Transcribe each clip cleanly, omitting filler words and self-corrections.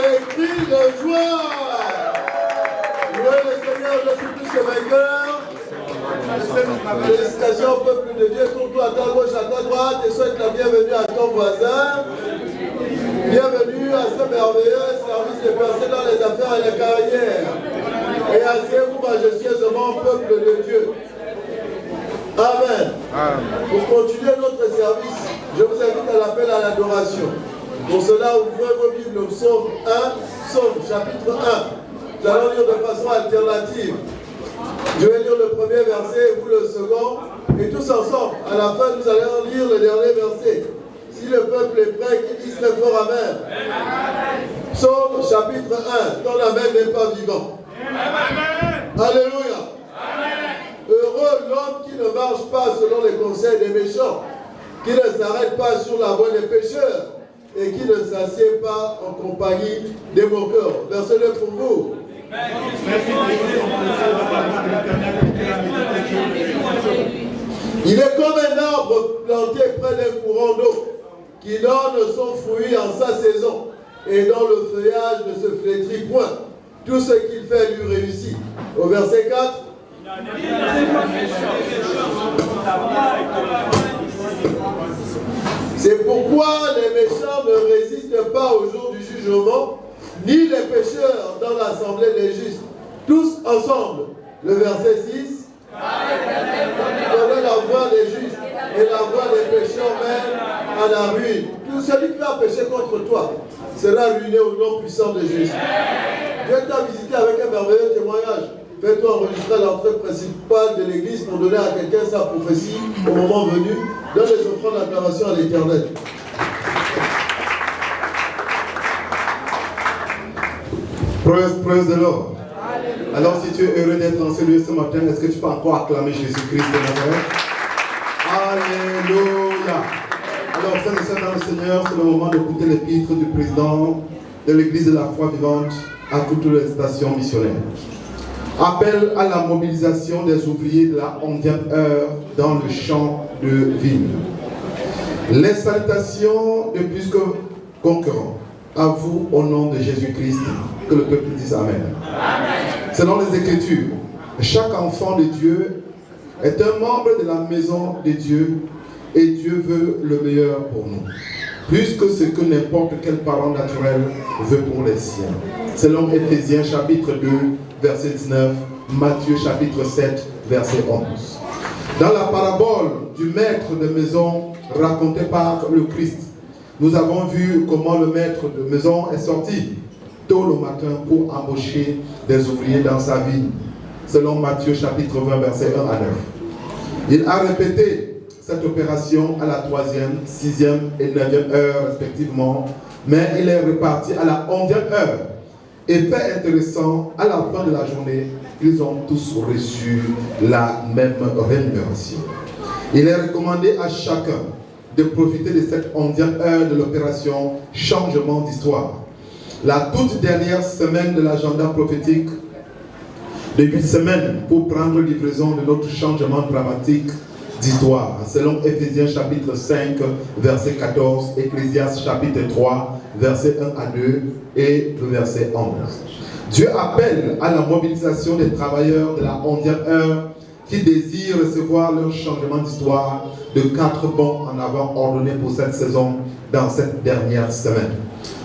des cris de joie. Louez le Seigneur, je suis plus que vainqueur. Félicitations au peuple de Dieu, tourne-toi à ta gauche, à ta droite et souhaite la bienvenue à ton voisin. Bienvenue à ce merveilleux service de percée dans les affaires et les carrières. Et asseyez-vous majestueusement, peuple de Dieu. Amen. Pour continuer notre service, je vous invite à l'appel à l'adoration. Pour cela, ouvrez vos Bibles au psaume 1, psaume chapitre 1. Nous allons lire de façon alternative. Je vais lire le premier verset et vous le second. Et tous ensemble, à la fin, nous allons lire le dernier verset. Si le peuple est prêt, qu'il dise très fort Amen. Psaume chapitre 1. Ton Amen n'est pas vivant. Alléluia. Heureux l'homme qui ne marche pas selon les conseils des méchants, qui ne s'arrête pas sur la voie des pécheurs et qui ne s'assied pas en compagnie des moqueurs. Verset-le pour vous. Il est comme un arbre planté près d'un courant d'eau qui donne son fruit en sa saison et dont le feuillage ne se flétrit point. Tout ce qu'il fait lui réussit. Au verset 4. C'est pourquoi les méchants ne résistent pas au jour du jugement, ni les pécheurs dans l'assemblée des justes. Tous ensemble. Le verset 6. Connaît la voie des justes et la voie des pécheurs mène à la ruine. Tout celui qui va pécher contre toi sera ruiné au nom puissant de Jésus. Dieu t'a visité avec un merveilleux témoignage. Fais-toi enregistrer à l'entrée principale de l'église pour donner à quelqu'un sa prophétie au moment venu. Donne les offrandes d'acclamation à l'Éternel. Praise the Lord. Alors si tu es heureux d'être en ce lieu ce matin, est-ce que tu peux encore acclamer Jésus-Christ de Nazareth? Alléluia. Alors frères et sœurs dans le Seigneur, c'est le moment d'écouter l'épître du président de l'église de la foi vivante à toutes les stations missionnaires. Appel à la mobilisation des ouvriers de la 11e heure dans le champ de vigne. Les salutations de plus que concurrents à vous au nom de Jésus-Christ, que le peuple dise Amen. Amen. Selon les Écritures, chaque enfant de Dieu est un membre de la maison de Dieu et Dieu veut le meilleur pour nous, plus que ce que n'importe quel parent naturel veut pour les siens. Selon Éphésiens chapitre 2, verset 19, Matthieu chapitre 7, verset 11. Dans la parabole du maître de maison racontée par le Christ, nous avons vu comment le maître de maison est sorti tôt le matin pour embaucher des ouvriers dans sa ville, selon Matthieu chapitre 20, verset 1 à 9. Il a répété cette opération à la 3e, 6e et 9e heure respectivement, mais il est reparti à la 11e heure. Et fait intéressant, à la fin de la journée, ils ont tous reçu la même rémunération. Il est recommandé à chacun de profiter de cette 11e heure de l'opération Changement d'Histoire. La toute dernière semaine de l'agenda prophétique de 8 semaines pour prendre livraison de notre changement dramatique d'histoire, selon Éphésiens chapitre 5, verset 14, Ecclésiaste chapitre 3, verset 1 à 2 et le verset 11. Dieu appelle à la mobilisation des travailleurs de la 11e heure qui désirent recevoir leur changement d'histoire de 4 bons en avant ordonnés pour cette saison dans cette dernière semaine.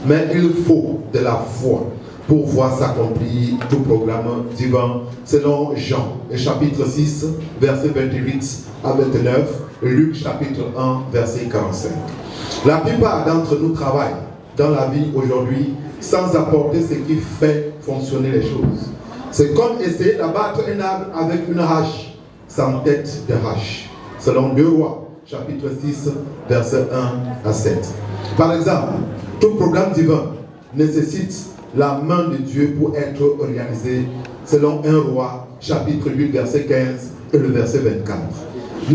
Mais il faut de la foi pour voir s'accomplir tout programme divin selon Jean, chapitre 6, verset 28 à 29, Luc, chapitre 1, verset 45. La plupart d'entre nous travaillent dans la vie aujourd'hui sans apporter ce qui fait fonctionner les choses. C'est comme essayer d'abattre un arbre avec une hache sans tête de hache, selon 2 Rois, chapitre 6, verset 1 à 7. Par exemple, tout programme divin nécessite la main de Dieu pour être réalisé, selon 1 Roi, chapitre 8, verset 15 et le verset 24.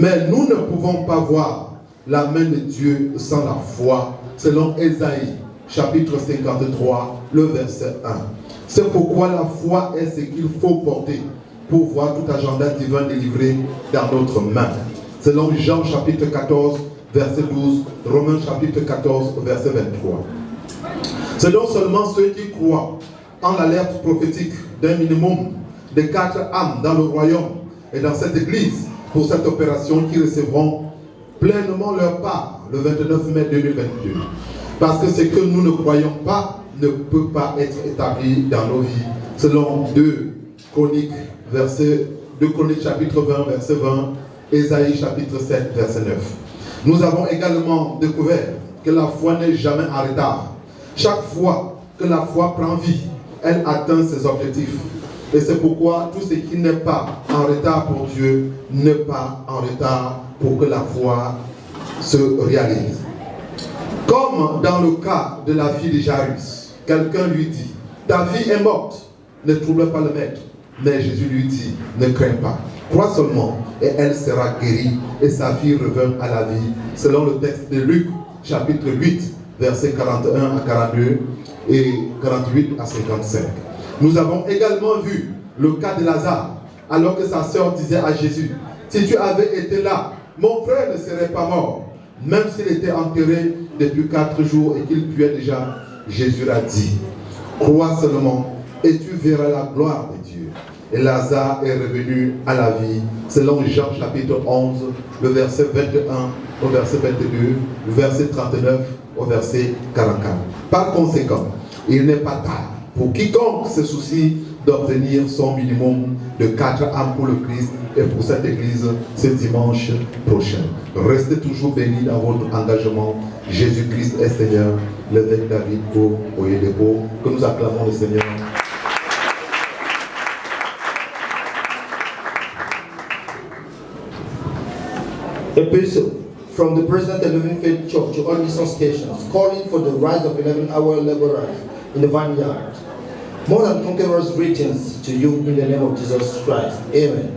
Mais nous ne pouvons pas voir la main de Dieu sans la foi, selon Ésaïe, chapitre 53, le verset 1. C'est pourquoi la foi est ce qu'il faut porter pour voir tout agenda divin délivré dans notre main. Selon Jean, chapitre 14, verset 12, Romains, chapitre 14, verset 23. C'est donc seulement ceux qui croient en l'alerte prophétique d'un minimum de 4 âmes dans le royaume et dans cette église pour cette opération qui recevront pleinement leur part le 29 mai 2022. Parce que ce que nous ne croyons pas ne peut pas être établi dans nos vies, selon 2 Chroniques chapitre 20, verset 20, Ésaïe chapitre 7, verset 9. Nous avons également découvert que la foi n'est jamais en retard. Chaque fois que la foi prend vie, elle atteint ses objectifs. Et c'est pourquoi tout ce qui n'est pas en retard pour Dieu n'est pas en retard pour que la foi se réalise. Comme dans le cas de la fille de Jairus, quelqu'un lui dit, ta fille est morte, ne trouble pas le maître. Mais Jésus lui dit, ne crains pas, crois seulement et elle sera guérie et sa fille revint à la vie, selon le texte de Luc, chapitre 8, versets 41 à 42 et 48 à 55. Nous avons également vu le cas de Lazare, alors que sa sœur disait à Jésus, si tu avais été là, mon frère ne serait pas mort, même s'il était enterré depuis 4 jours et qu'il puait déjà. Jésus a dit, crois seulement et tu verras la gloire de Dieu. Et Lazare est revenu à la vie, selon Jean chapitre 11, le verset 21 au verset 22, le verset 39 au verset 44. Par conséquent, il n'est pas tard pour quiconque se soucie d'obtenir son minimum de 4 âmes pour le Christ et pour cette église ce dimanche prochain. Restez toujours bénis dans votre engagement. Jésus-Christ est Seigneur, l'évêque David Oyedepo, que nous acclamons le Seigneur. Epistle from the President of Living Faith Church to all mission stations, calling for the rise of 11-hour laborers in the vineyard. More than conquerors, greetings to you in the name of Jesus Christ. Amen.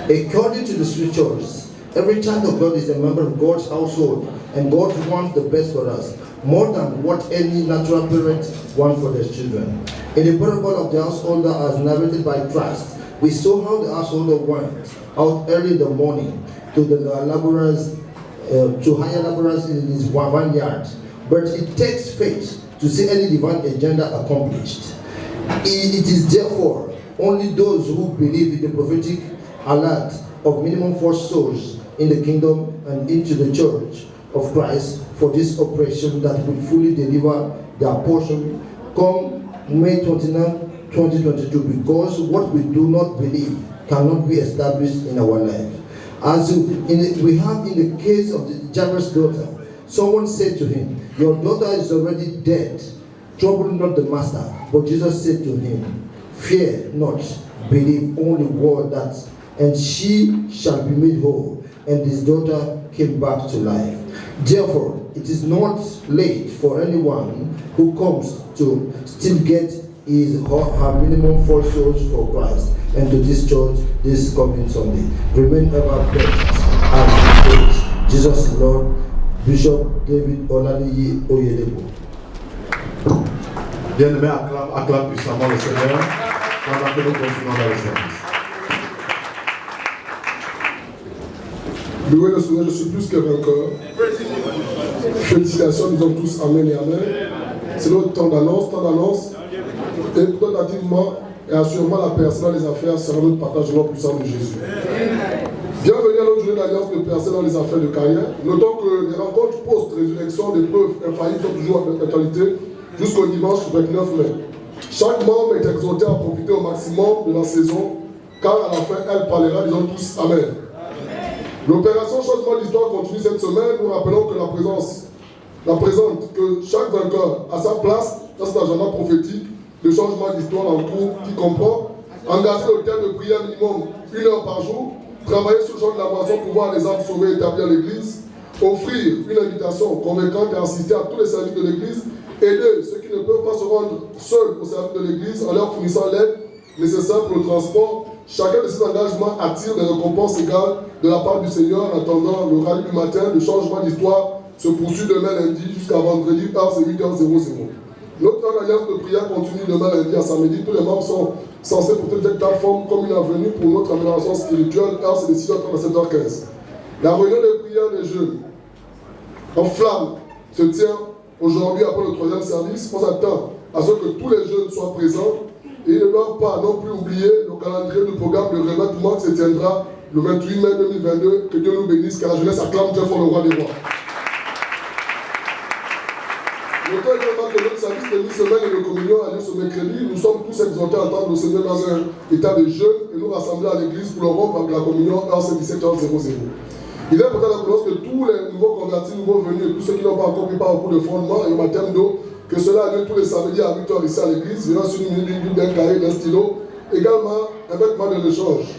According to the scriptures, every child of God is a member of God's household, and God wants the best for us, more than what any natural parent wants for their children. In the parable of the householder as narrated by Christ, we saw how the householder went out early in the morning to the laborers, to hire laborers in his vineyard. But it takes faith to see any divine agenda accomplished. It is therefore only those who believe in the prophetic alert of minimum 4 souls in the kingdom and into the church of Christ for this operation that will fully deliver their portion come May 29, 2022, because what we do not believe cannot be established in our life. As we have in the case of the Jairus' daughter, someone said to him, your daughter is already dead, trouble not the master. But Jesus said to him, fear not, believe only word that, and she shall be made whole. And his daughter came back to life. Therefore, it is not late for anyone who comes to still get his or her minimum 4 souls for Christ and to this church this coming Sunday. Remain ever blessed and praise. Jesus is Lord. Bishop David Olaniyi Oyedepo. Bien-aimé, acclame puissamment le Seigneur pendant que nous continuons dans le service. Louez le Seigneur, je suis plus que vainqueur. Félicitations, nous sommes tous Amen et Amen. C'est notre temps d'annonce. Et relativement et assurément la personne dans les affaires sera notre partage de l'ordre puissant de Jésus. Bienvenue à notre journée d'alliance de personnes dans les affaires de carrière. Notons que les rencontres post-résurrection des preuves infaillibles sont toujours en actualité jusqu'au dimanche 29 mai. Chaque membre est exhorté à profiter au maximum de la saison, car à la fin, elle parlera, disons tous Amen. L'opération Changement d'Histoire continue cette semaine. Nous rappelons que la présente que chaque vainqueur a sa place dans cet agenda prophétique de changement d'histoire en cours qui comprend engager le thème de prière minimum 1 heure par jour, travailler sur le champ de la moisson pour voir les âmes sauvées établir l'église, offrir une invitation convaincante et assister à tous les services de l'église, aider ceux qui ne peuvent pas se rendre seuls au service de l'église en leur fournissant l'aide nécessaire pour le transport. Chacun de ces engagements attire des récompenses égales de la part du Seigneur. En attendant le rallye du matin, le changement d'histoire se poursuit demain lundi jusqu'à vendredi, heure c'est 8h00. Notre alliance de prière continue demain lundi à samedi. Tous les membres sont censés porter cette plateforme comme une avenue pour notre amélioration spirituelle. Heure c'est de 6h30 à 7h15. La réunion de prière des jeunes en flamme se tient aujourd'hui, après le troisième service, on s'attend à ce que tous les jeunes soient présents et ils ne doivent pas non plus oublier le calendrier du programme de revêtement qui se tiendra le 28 mai 2022. Que Dieu nous bénisse, car la jeunesse acclame très fort le roi des rois. Notons également que notre service de mi-semaine et de communion a lieu ce mercredi. Nous sommes tous exhortés à entendre le Seigneur dans un état de jeûne et nous rassembler à l'église pour le rompre avec la communion heure c'est 17h00. Il est important de connaître que tous les nouveaux convertis, nouveaux venus et tous ceux qui n'ont pas encore pris part au cours de fondement et au baptême d'eau, que cela a lieu tous les samedis à 8h ici à l'église, venant sur une minute d'un carré, d'un stylo, également un vêtement de l'échange.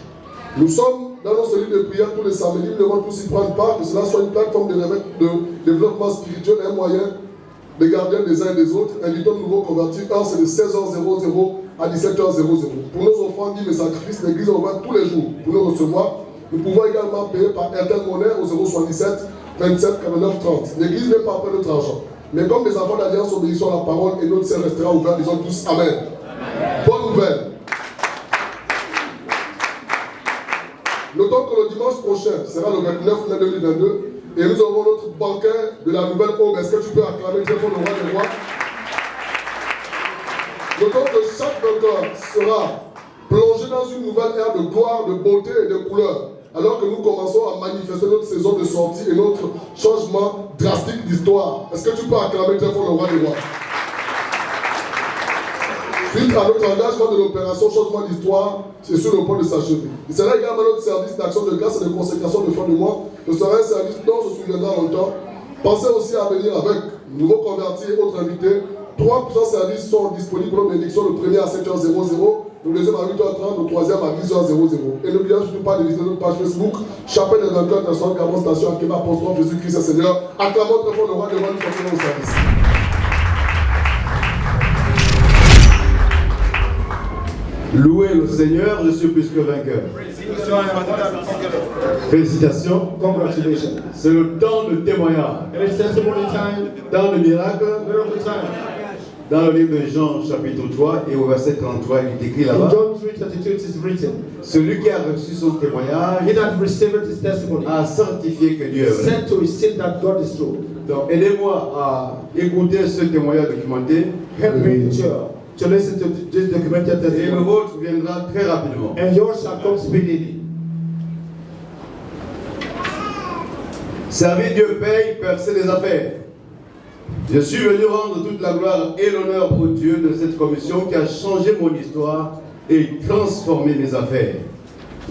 Nous sommes dans nos cellules de prière tous les samedis, nous devons tous y prendre part, que cela soit une plateforme de développement spirituel, un moyen des gardiens des uns et des autres. Invitons de nouveaux convertis. Heure, c'est de 16h00 à 17h00. Pour nos offrandes, dîmes et sacrifices, l'église est ouverte tous les jours pour nous recevoir. Nous pouvons également payer par Airtel Monnaie au 077 27 49 30. L'église n'est pas après notre argent. Mais comme les enfants d'Alliance obéissent à la parole et notre ciel restera ouvert, disons tous Amen. Amen. Bonne nouvelle. Notons que le dimanche prochain sera le 29 mai 2022. Et nous aurons notre banquet de la nouvelle aube. Est-ce que tu peux acclamer très fort le roi des rois? Notons que chaque vainqueur sera plongé dans une nouvelle ère de gloire, de beauté et de couleur. Alors que nous commençons à manifester notre saison de sortie et notre changement drastique d'histoire. Est-ce que tu peux acclamer très fort le roi des rois? Suite à notre engagement de l'opération Changement d'Histoire, c'est sur le point de s'achever. Il sera également notre service d'action de grâce et de consécration de fin de mois. Ce sera un service dont on se souviendra longtemps. Pensez aussi à venir avec nouveaux convertis et autres invités. 3 services sont disponibles pour nos bénédictions. Le premier à 7h00, le deuxième à 8h30, le troisième à 10h00. Et n'oubliez surtout pas de visiter notre page Facebook, Chapelle des Vainqueurs International Gabon Station, Akeba Apostrophe Jésus-Christ est Seigneur. Acclamons très fort le roi des rois, nous continuons au service. Louez le Seigneur, je suis plus que vainqueur. Félicitations. Congratulations. C'est le temps de témoignage. It is testimony time. Dans le miracle, Miracle time. dans le livre de Jean, chapitre 3, et au verset 33, il est écrit In là-bas: John 3:32 it is written, celui qui a reçu son témoignage he that received his testimony a certifié que Dieu est vrai. said to his sin that God is true. Donc, aidez-moi à écouter ce témoignage documenté. Help me to listen to this documented Et le testimony. vôtre viendra très rapidement. And yours shall come speedily. Servir Dieu paye, percer les affaires. Je suis venu rendre toute la gloire et l'honneur au Dieu de cette commission qui a changé mon histoire et transformé mes affaires.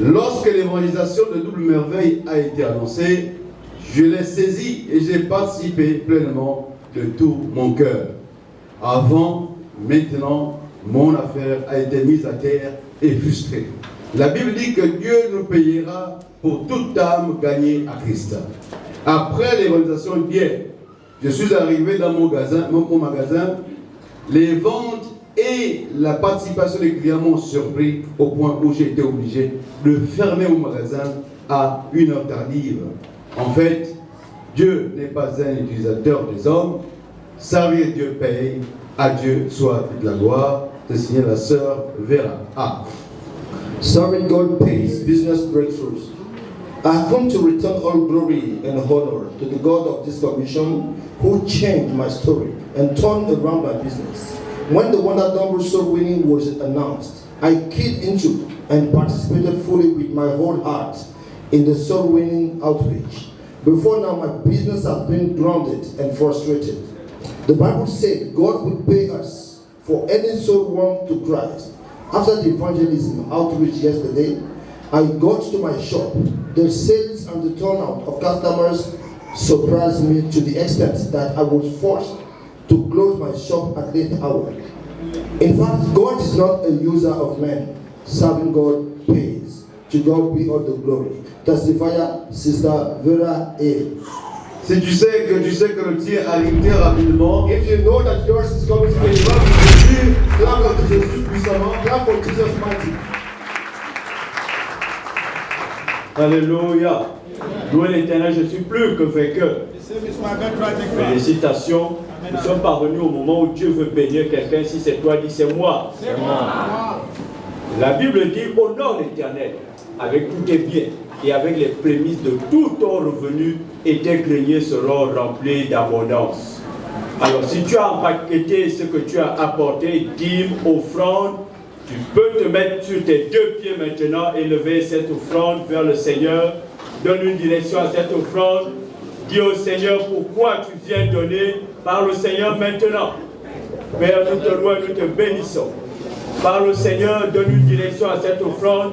Lorsque l'évangélisation de Double Merveille a été annoncée, je l'ai saisie et j'ai participé pleinement de tout mon cœur. Avant, maintenant, mon affaire a été mise à terre et frustrée. La Bible dit que Dieu nous payera pour toute âme gagnée à Christ. Après l'évangélisation d'hier, je suis arrivé dans mon magasin, les ventes et la participation des clients m'ont surpris au point où j'ai été obligé de fermer mon magasin à 1h tardive. En fait, Dieu n'est pas un utilisateur des hommes. Servir Dieu paye. À Dieu soit toute la gloire. C'est signé la sœur Vera. Ah. Serving God pays business breakthroughs. I have come to return all glory and honor to the God of this commission who changed my story and turned around my business. When the Wonder Number soul winning was announced, I keyed into and participated fully with my whole heart in the soul winning outreach. Before now, my business has been grounded and frustrated. The Bible said God would pay us for any soul won to Christ. After the evangelism outreach yesterday, I got to my shop. The sales and the turnout of customers surprised me to the extent that I was forced to close my shop at late hour. In fact, God is not a user of men. Serving God pays. To God be all the glory. Testifier, Sister Vera A. Si tu sais que le tien arrive très rapidement, If you know that yours is coming to Jésus, be, clame pour Jésus puissamment. clap for Jesus mighty. Alléluia. Louez l'Éternel, je suis plus que vainqueur. Félicitations. Nous sommes parvenus au moment où Dieu veut bénir quelqu'un. Si c'est toi, dis c'est moi. C'est moi. La Bible dit honore l'Éternel avec tous tes biens et avec les prémices de tout ton revenu et tes greniers seront remplis d'abondance. Alors, si tu as empaqueté ce que tu as apporté, dîme, offrande, tu peux te mettre sur tes deux pieds maintenant et lever cette offrande vers le Seigneur. Donne une direction à cette offrande. Dis au Seigneur pourquoi tu viens donner. Parle au Seigneur maintenant. Père, nous te louons, nous te bénissons. Parle au Seigneur, donne une direction à cette offrande.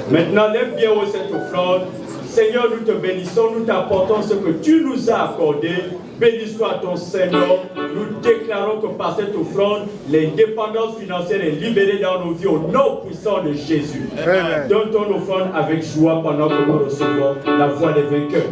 Maintenant, lève bien haut cette offrande. Seigneur, nous te bénissons, nous t'apportons ce que tu nous as accordé. Béni soit ton Seigneur. Nous déclarons que par cette offrande, l'indépendance financière est libérée dans nos vies au nom puissant de Jésus. Amen. Donne ton offrande avec joie pendant que nous recevons la voix des vainqueurs.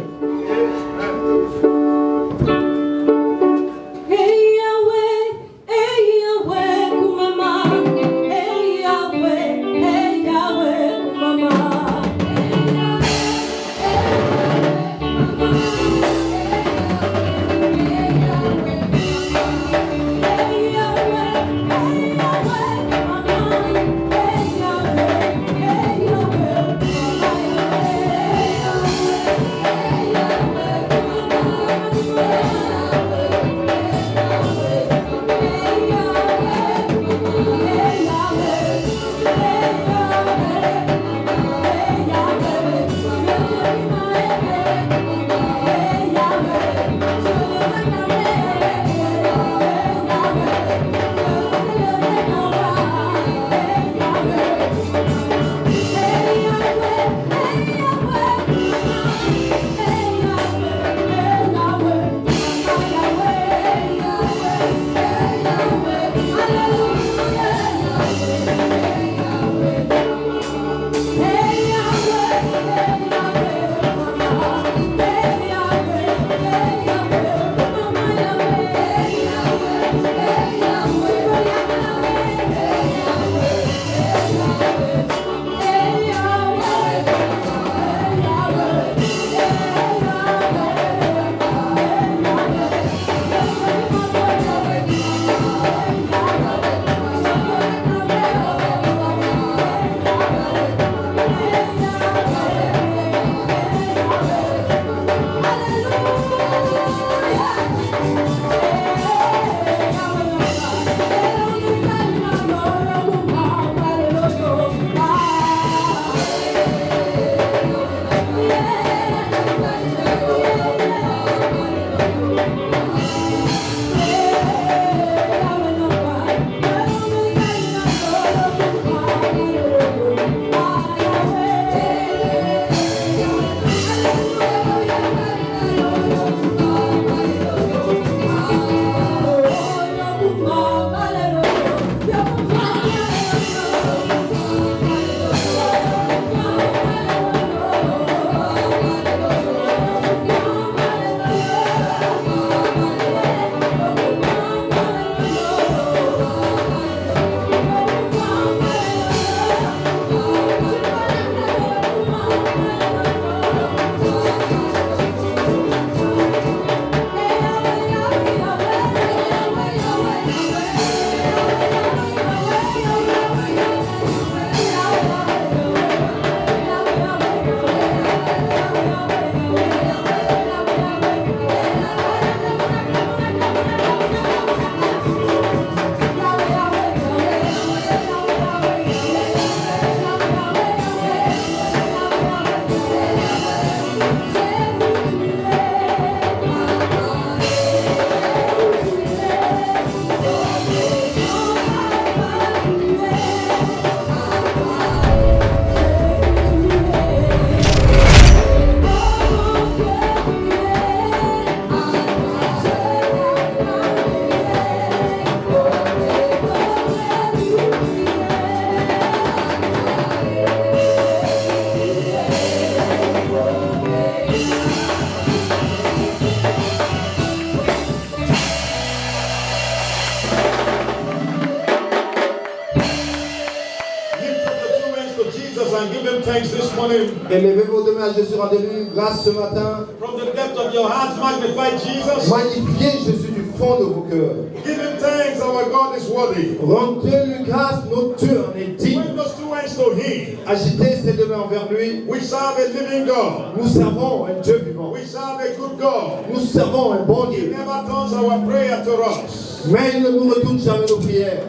Élevez vos deux mains à Jésus, rendez-lui grâce ce matin. From the depth of your hearts, magnify Jesus. Magnifiez Jésus du fond de vos cœurs. Give him thanks, our God is worthy. Rendez-lui grâce, notre Dieu en est digne. those two hands to Him. Agitez ces deux mains envers lui. We serve a living God. Nous servons un Dieu vivant. We serve a good God. Nous servons un bon He Dieu. never turns our prayer to us. Mais il ne nous retourne jamais nos prières.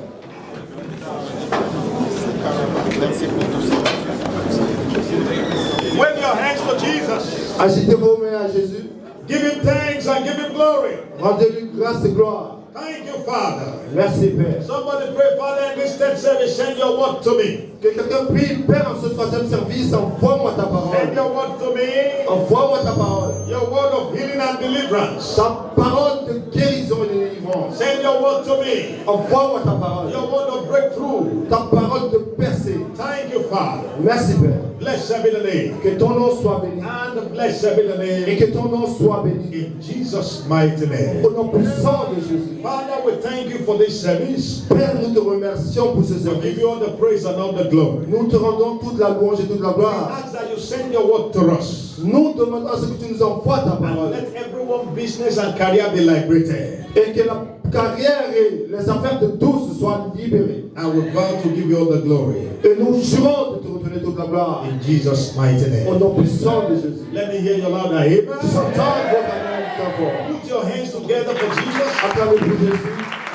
Wave your hands to Jesus. Agitez vos mains à Jésus. Give Him thanks and give Him glory. Rendez-lui grâce et gloire. Thank you, Father. Merci, Père. Somebody pray, Father, in this third service, send your word to me. Que quelqu'un prie, Père, en ce troisième service, envoie-moi ta Send parole. your word to me. Envoie-moi ta parole. Your word of healing and deliverance. Ta parole de guérison et de délivrance. Send your word to me. Envoie-moi ta parole. Your word of breakthrough. Ta parole de percée. Thank you, Father. Merci, Père. Blessed be the name. Que ton nom soit béni. And blessed be the Et name. que ton nom soit béni. In Jesus' mighty name. Au nom puissant de Jésus. Father, we thank you for this service. Père, nous te remercions pour ce We give service. you all the praise and all the glory. Nous te rendons toute la louange et toute la We gloire. ask that you send your word to us. Nous demandons à ce que tu nous envoies ta And parole. let everyone's business and career be liberated. Et que la carrière et les affaires de tous soient libérées. And we vow to give you all the glory. Et nous jurons de te retourner toute la gloire. In Jesus' mighty Au name. nom puissant de Jésus. Let me hear your loud amen. J'entends votre amen très fort. Put your hands together for Jesus Acclamez pour Jésus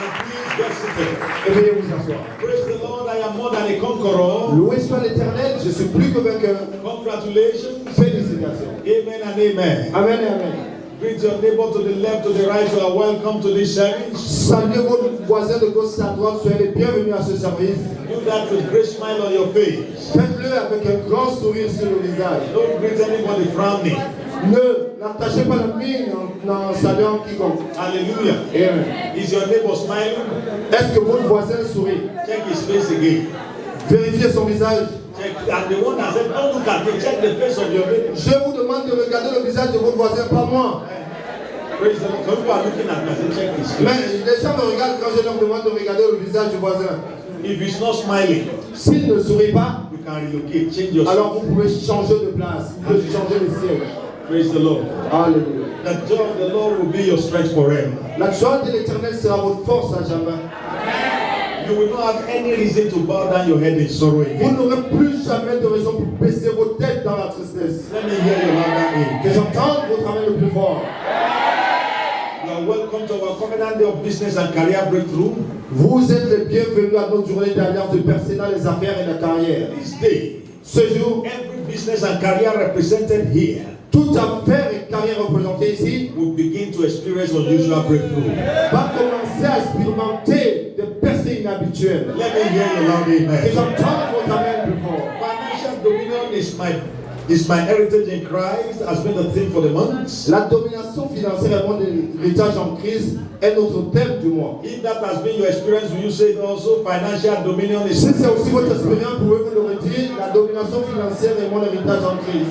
and please get seated. et veuillez vous asseoir. Praise the Lord, I am more than a conqueror. Loué soit l'Éternel, je suis plus que vainqueur. Congratulations. Félicitations. Amen and amen. Amen et amen. Greet your neighbor to the left, to the right. You are welcome to this service. Saluez vos voisins de gauche et à droite, soyez les bienvenus à ce service. Do that with a great smile on your face. Faites-le avec un grand sourire sur le visage. Don't greet anybody frowning. Ne n'attachez pas la mine en saluant quiconque. Hallelujah. Amen. Is your neighbor smiling? Est-ce que votre voisin sourit? Check his face again. Vérifiez son visage. Check. And the one that said, don't look at it, check the face of your neighbor. Je vous demande de regarder le visage de votre voisin, pas moi. Praise the Lord. Some people are looking at me and say, check his face. Mais les gens me regardent quand je leur demande de regarder le visage du voisin. If he's not smiling, S'il ne sourit pas, you can relocate, change your alors vous pouvez changer de place. Vous pouvez changer de siège. Praise the Lord. Alléluia. The joy of the Lord will be your strength forever. La joie de l'Éternel sera votre force à jamais. You will not have any reason to bow down your head in sorrow Vous again. n'aurez plus jamais de raison pour baisser vos têtes dans la tristesse. Let me hear your louder amen. Que j'entende votre amen le plus fort. You are welcome to our covenant day of business and career breakthrough. Vous êtes les bienvenus à notre journée d'alliance de percer dans les affaires et la carrière. This day, Ce jour, every business and career represented here toute affaire et carrière représentée ici will begin to experience unusual breakthrough. va commencer à expérimenter des percées inhabituelles. Let me hear your loud Que amen. j'entende votre amen plus fort. Financial dominion is my heritage in Christ, has been the theme for the months. La domination financière et mon héritage en Christ est notre thème du mois. If that has been your experience, will you say it also? Financial dominion is. Si c'est aussi votre expérience, pouvez-vous le redire, la domination financière est mon héritage en Christ.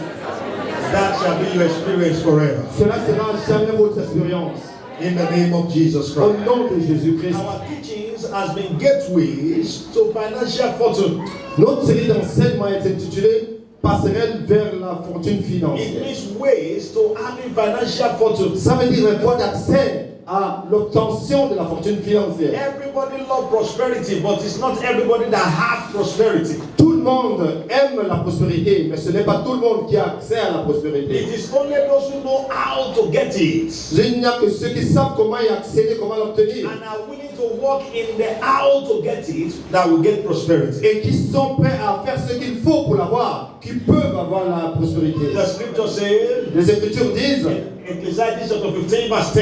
That shall be your experience forever. Cela sera jamais votre expérience. In the name of Jesus Au Christ. nom de Jésus-Christ. Our teachings has been gateways to financial fortune. Notre série d'enseignements est intitulée Passerelle vers la fortune It financière. means ways to having financial fortune. Ça veut dire une voie d'accès à l'obtention de la fortune financière. Everybody loves prosperity, but it's not everybody that has prosperity. Tout le monde aime la prospérité, mais ce n'est pas tout le monde qui a accès à la prospérité. It is only those who know how to get it Il n'y a que ceux qui savent comment y accéder, comment l'obtenir, and are willing to walk in the how to get it that will get prosperity. et qui sont prêts à faire ce qu'il faut pour l'avoir, qui peuvent avoir la prospérité. The scripture says, Les Écritures disent, Ecclesiastes chapter 15 verse 10,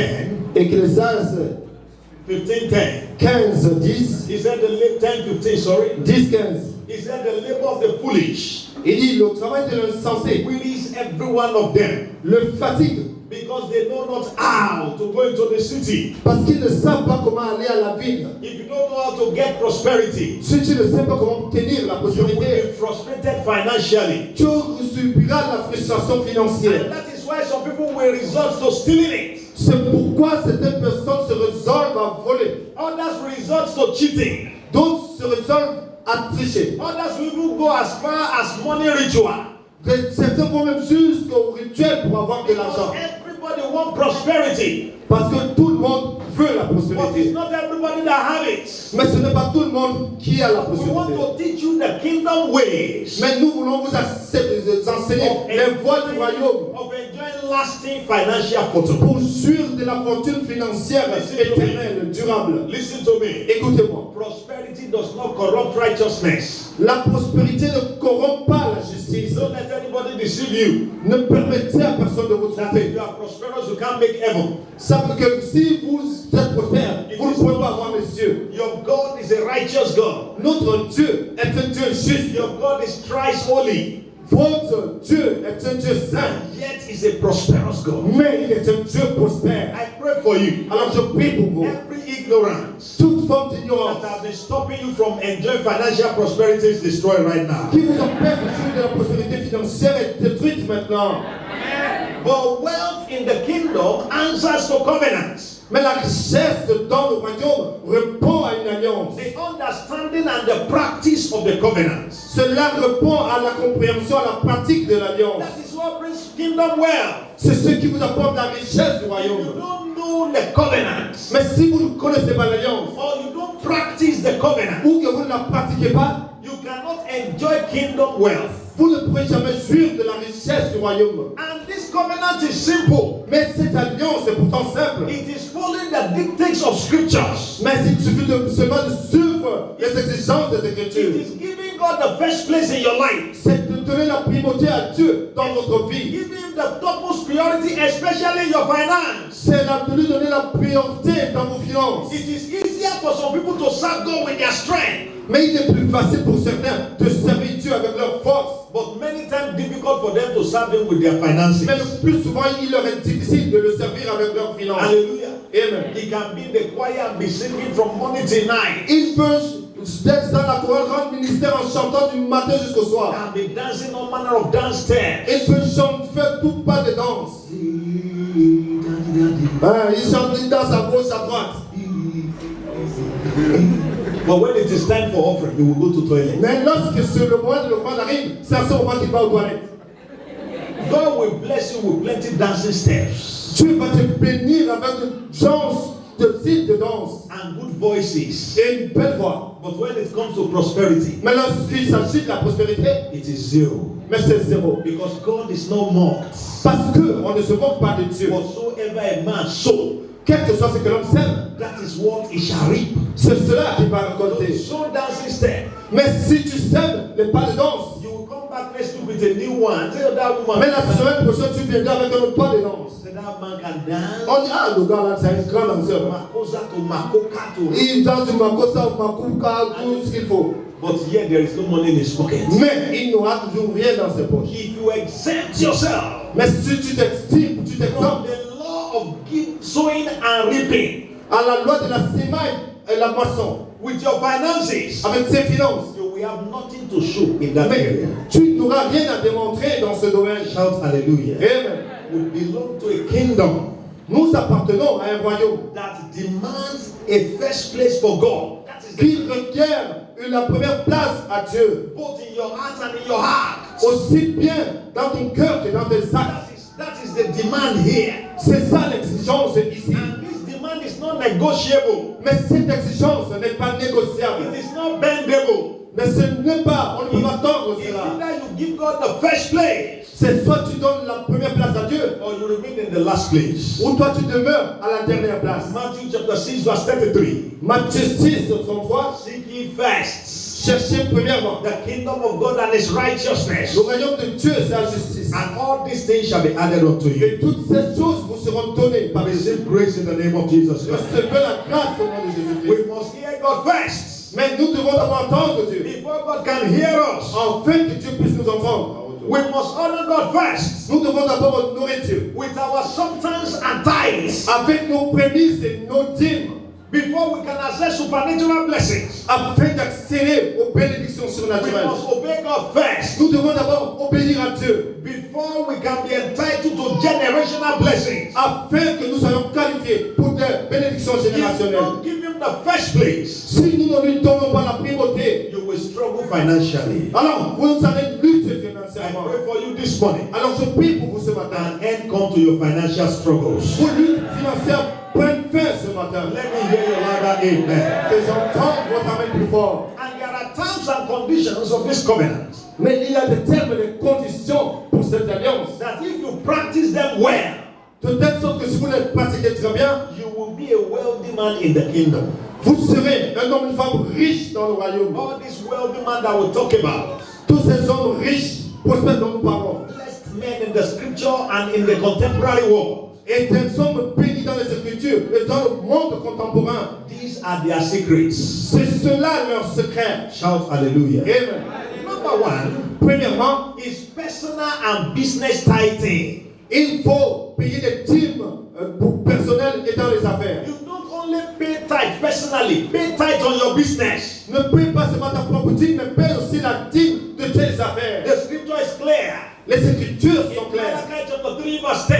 Ecclésiaste 15:10. 15, 10, He said 10:15, sorry. 10, 15. He said the labor of the foolish Il dit, le travail de l'insensé wearies every one of them, le fatigue, because they know not how to go into the city. parce qu'ils ne savent pas comment aller à la ville. If you don't know how to get prosperity, Si tu ne sais pas comment obtenir la you will prospérité, be frustrated financially. tu subiras la frustration financière. And that is why some people will resort to stealing it. C'est pourquoi certaines personnes se résolvent à voler. Others resort to cheating. D'autres se résolvent à tricher. Others will even go as far as money ritual. Certains vont même jusqu'au rituel pour avoir de l'argent. Everybody you want prosperity. Parce que tout le monde veut la But it's prospérité. not everybody that have it. Mais ce n'est pas tout le monde qui a la We want prospérité. to teach you the kingdom ways Mais nous voulons vous enseigner les voies du royaume of enjoying lasting financial fortune. pour jouir de la fortune financière éternelle, durable. Listen to me. Écoutez-moi. Prosperity does not corrupt righteousness. La prospérité ne corrompt pas la justice. Don't let anybody deceive you. Ne permettez à personne de vous That if tromper. you are prosperous, you can't make heaven. Savez que si vous êtes prospère, vous ne pouvez pas avoir les cieux. Your God is a righteous God. Notre Dieu est un Dieu juste. Your God is thrice holy. Votre Dieu est un Dieu saint. And yet is a prosperous God. Mais il est un Dieu prospère. I pray for you. Alors je prie pour vous. Every ignorance Toute forme d'ignorance that has been stopping you from enjoying financial prosperity is destroyed right now. qui vous empêche de jouir de la prospérité financière est détruite maintenant. But wealth in the kingdom answers to covenants. Mais la richesse dans le royaume répond à une alliance. The understanding and the practice of the covenants. Cela répond à la compréhension, à la pratique de l'alliance. That is what brings kingdom wealth. C'est ce qui vous apporte la richesse du If you royaume. don't know the covenants, Mais si vous ne connaissez pas l'alliance, or you don't practice the covenant, ou que vous ne la pratiquez pas, you cannot enjoy kingdom wealth. vous ne pourrez jamais jouir de la richesse du royaume. And this covenant is simple. Mais cette alliance est pourtant simple. It is following the dictates of scriptures. Mais il suffit seulement de suivre les exigences des It Écritures. is giving God the first place in your life. C'est de donner la primauté à Dieu dans votre vie. Give him the topmost priority, especially in your finance. C'est de lui donner la priorité dans vos finances. It is easier for some people to serve God with their strength, Mais il est plus facile pour certains de servir Dieu avec leur force. but many times difficult for them to serve him with their finances. Mais le plus souvent, il leur est difficile de le servir avec leurs finances. Hallelujah. Amen. He can be in the choir and be singing from morning till night. Il peut être dans la chorale rendre ministère en chantant du matin jusqu'au soir. And be dancing all manner of dance steps. Il peut chanter, faire tout pas de danse. Il chante, il danse à gauche, à droite. But when it is time for offering, he will go to toilet. Mais lorsque le moment de l'offrande arrive, c'est à ce moment qu'il va aux toilettes. God will bless you with plenty dancing steps Dieu va te bénir avec une chance de style de danse and good voices. et une belle voix. But when it comes to prosperity, Mais lorsqu'il s'agit de la prospérité, it is zero. mais c'est zéro. Because God is not mocked. Parce qu'on ne se moque pas de Dieu. Whatsoever a man sow, Quel que soit ce que l'homme sème, that is what he shall reap. c'est cela qu'il va récolter. So dancing step, Mais si tu sèmes les pas de danse, you will come back next week with a new one. Tell that woman, mais la semaine prochaine tu viendras avec un autre pas de danse. say that man can dance. On dit, ah, le gars là, c'est un grand danseur. Makosa to makoka to. Il danse du makosa, makuka, tout ce qu'il faut. But yet there is no money in his pocket. Mais il n'aura toujours rien dans ses poches. If you exempt yourself Mais si tu t'extimes, tu from t'exemptes the law of sowing and reaping à la loi de la semaille et la moisson, with your finances, avec ses finances, you will have nothing to show in that mais area. tu n'auras rien à démontrer dans ce domaine. Shout hallelujah. Amen. We belong to a kingdom Nous appartenons à un royaume that demands a first place for God. That is qui requiert la première place à Dieu, both in your heart and in your heart. aussi bien dans ton cœur que dans tes actes. That is the demand here. C'est ça l'exigence ici. And this demand is not negotiable. Mais cette exigence n'est pas négociable. It is not bendable. Mais ce n'est pas, on ne peut pas tendre It's cela. either you give God the first place C'est soit tu donnes la première place à Dieu, or you remain in the last place. ou toi tu demeures à la dernière place. Matthew chapter 6 verse 33. Matthieu 6, 33. Seek ye first Cherchez premièrement the kingdom of God and his righteousness, le royaume de Dieu et sa justice. and all these things shall be added unto you. Et toutes ces choses vous seront données par Jésus. Receive grace in the name of Jesus Christ. Recevez la grâce au nom de Jésus-Christ. We must hear God first Mais nous devons d'abord entendre Dieu. before God can hear us. Afin que Dieu puisse nous entendre. We must honor God first Nous devons d'abord honorer Dieu. with our substance and tithes Avec nos prémices et nos dîmes. before we can access supernatural blessings. Afin d'accéder aux bénédictions We surnaturelles. must obey God first Nous devons d'abord obéir à Dieu. before we can be entitled to generational blessings. Afin que nous soyons qualifiés pour des bénédictions If you générationnelles. don't give him the first place, Si nous ne lui donnons pas la primauté, you will struggle financially. alors vous allez lutter financièrement. directement. pray for you this morning. Alors je prie pour vous ce matin. An end come to your financial struggles. Vos luttes financières prennent fin ce matin. Let me hear your louder amen. Que j'entende votre amen plus fort. And there are terms and conditions of this covenant Mais il y a des termes et des conditions pour cette alliance. that if you practice them well, De telle sorte que si vous les pratiquez très bien, you will be a wealthy man in the kingdom. vous serez un homme et une femme riche dans le royaume. All these wealthy men that we talk about, Tous ces hommes riches, prospères dont nous parlons, blessed men in the scripture and in the contemporary world, et des hommes bénis dans les Écritures et dans le monde contemporain, these are their secrets. c'est cela leur secret. Shout hallelujah. Amen. Number one Premièrement, is personal and business tithing. il faut payer des dîmes pour personnel et dans les affaires. You don't only pay tithe personally, pay tithe on your business. Ne paye pas seulement ta propre dîme, mais paye aussi la dîme de tes affaires. The scripture is clear. Les Écritures sont In claires. Malachi chapter 3 verse 10,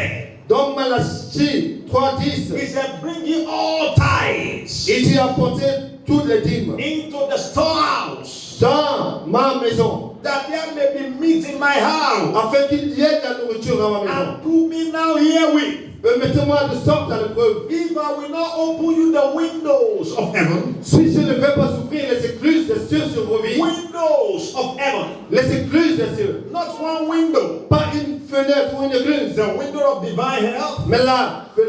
Dans Malachie 3:10, he said, bring ye all tithes il dit apporter toutes les dîmes into the storehouse, dans ma maison, that there may be meat in my house. afin qu'il y ait de la nourriture dans ma maison. And prove me now herewith, Mettez-moi de sorte à l'épreuve. if I will not open you the windows of heaven, Si je ne vais pas ouvrir les écluses des cieux sur vos vies, windows of heaven, les écluses des cieux, not one window, pas une fenêtre ou une écluse, the window of divine health, mais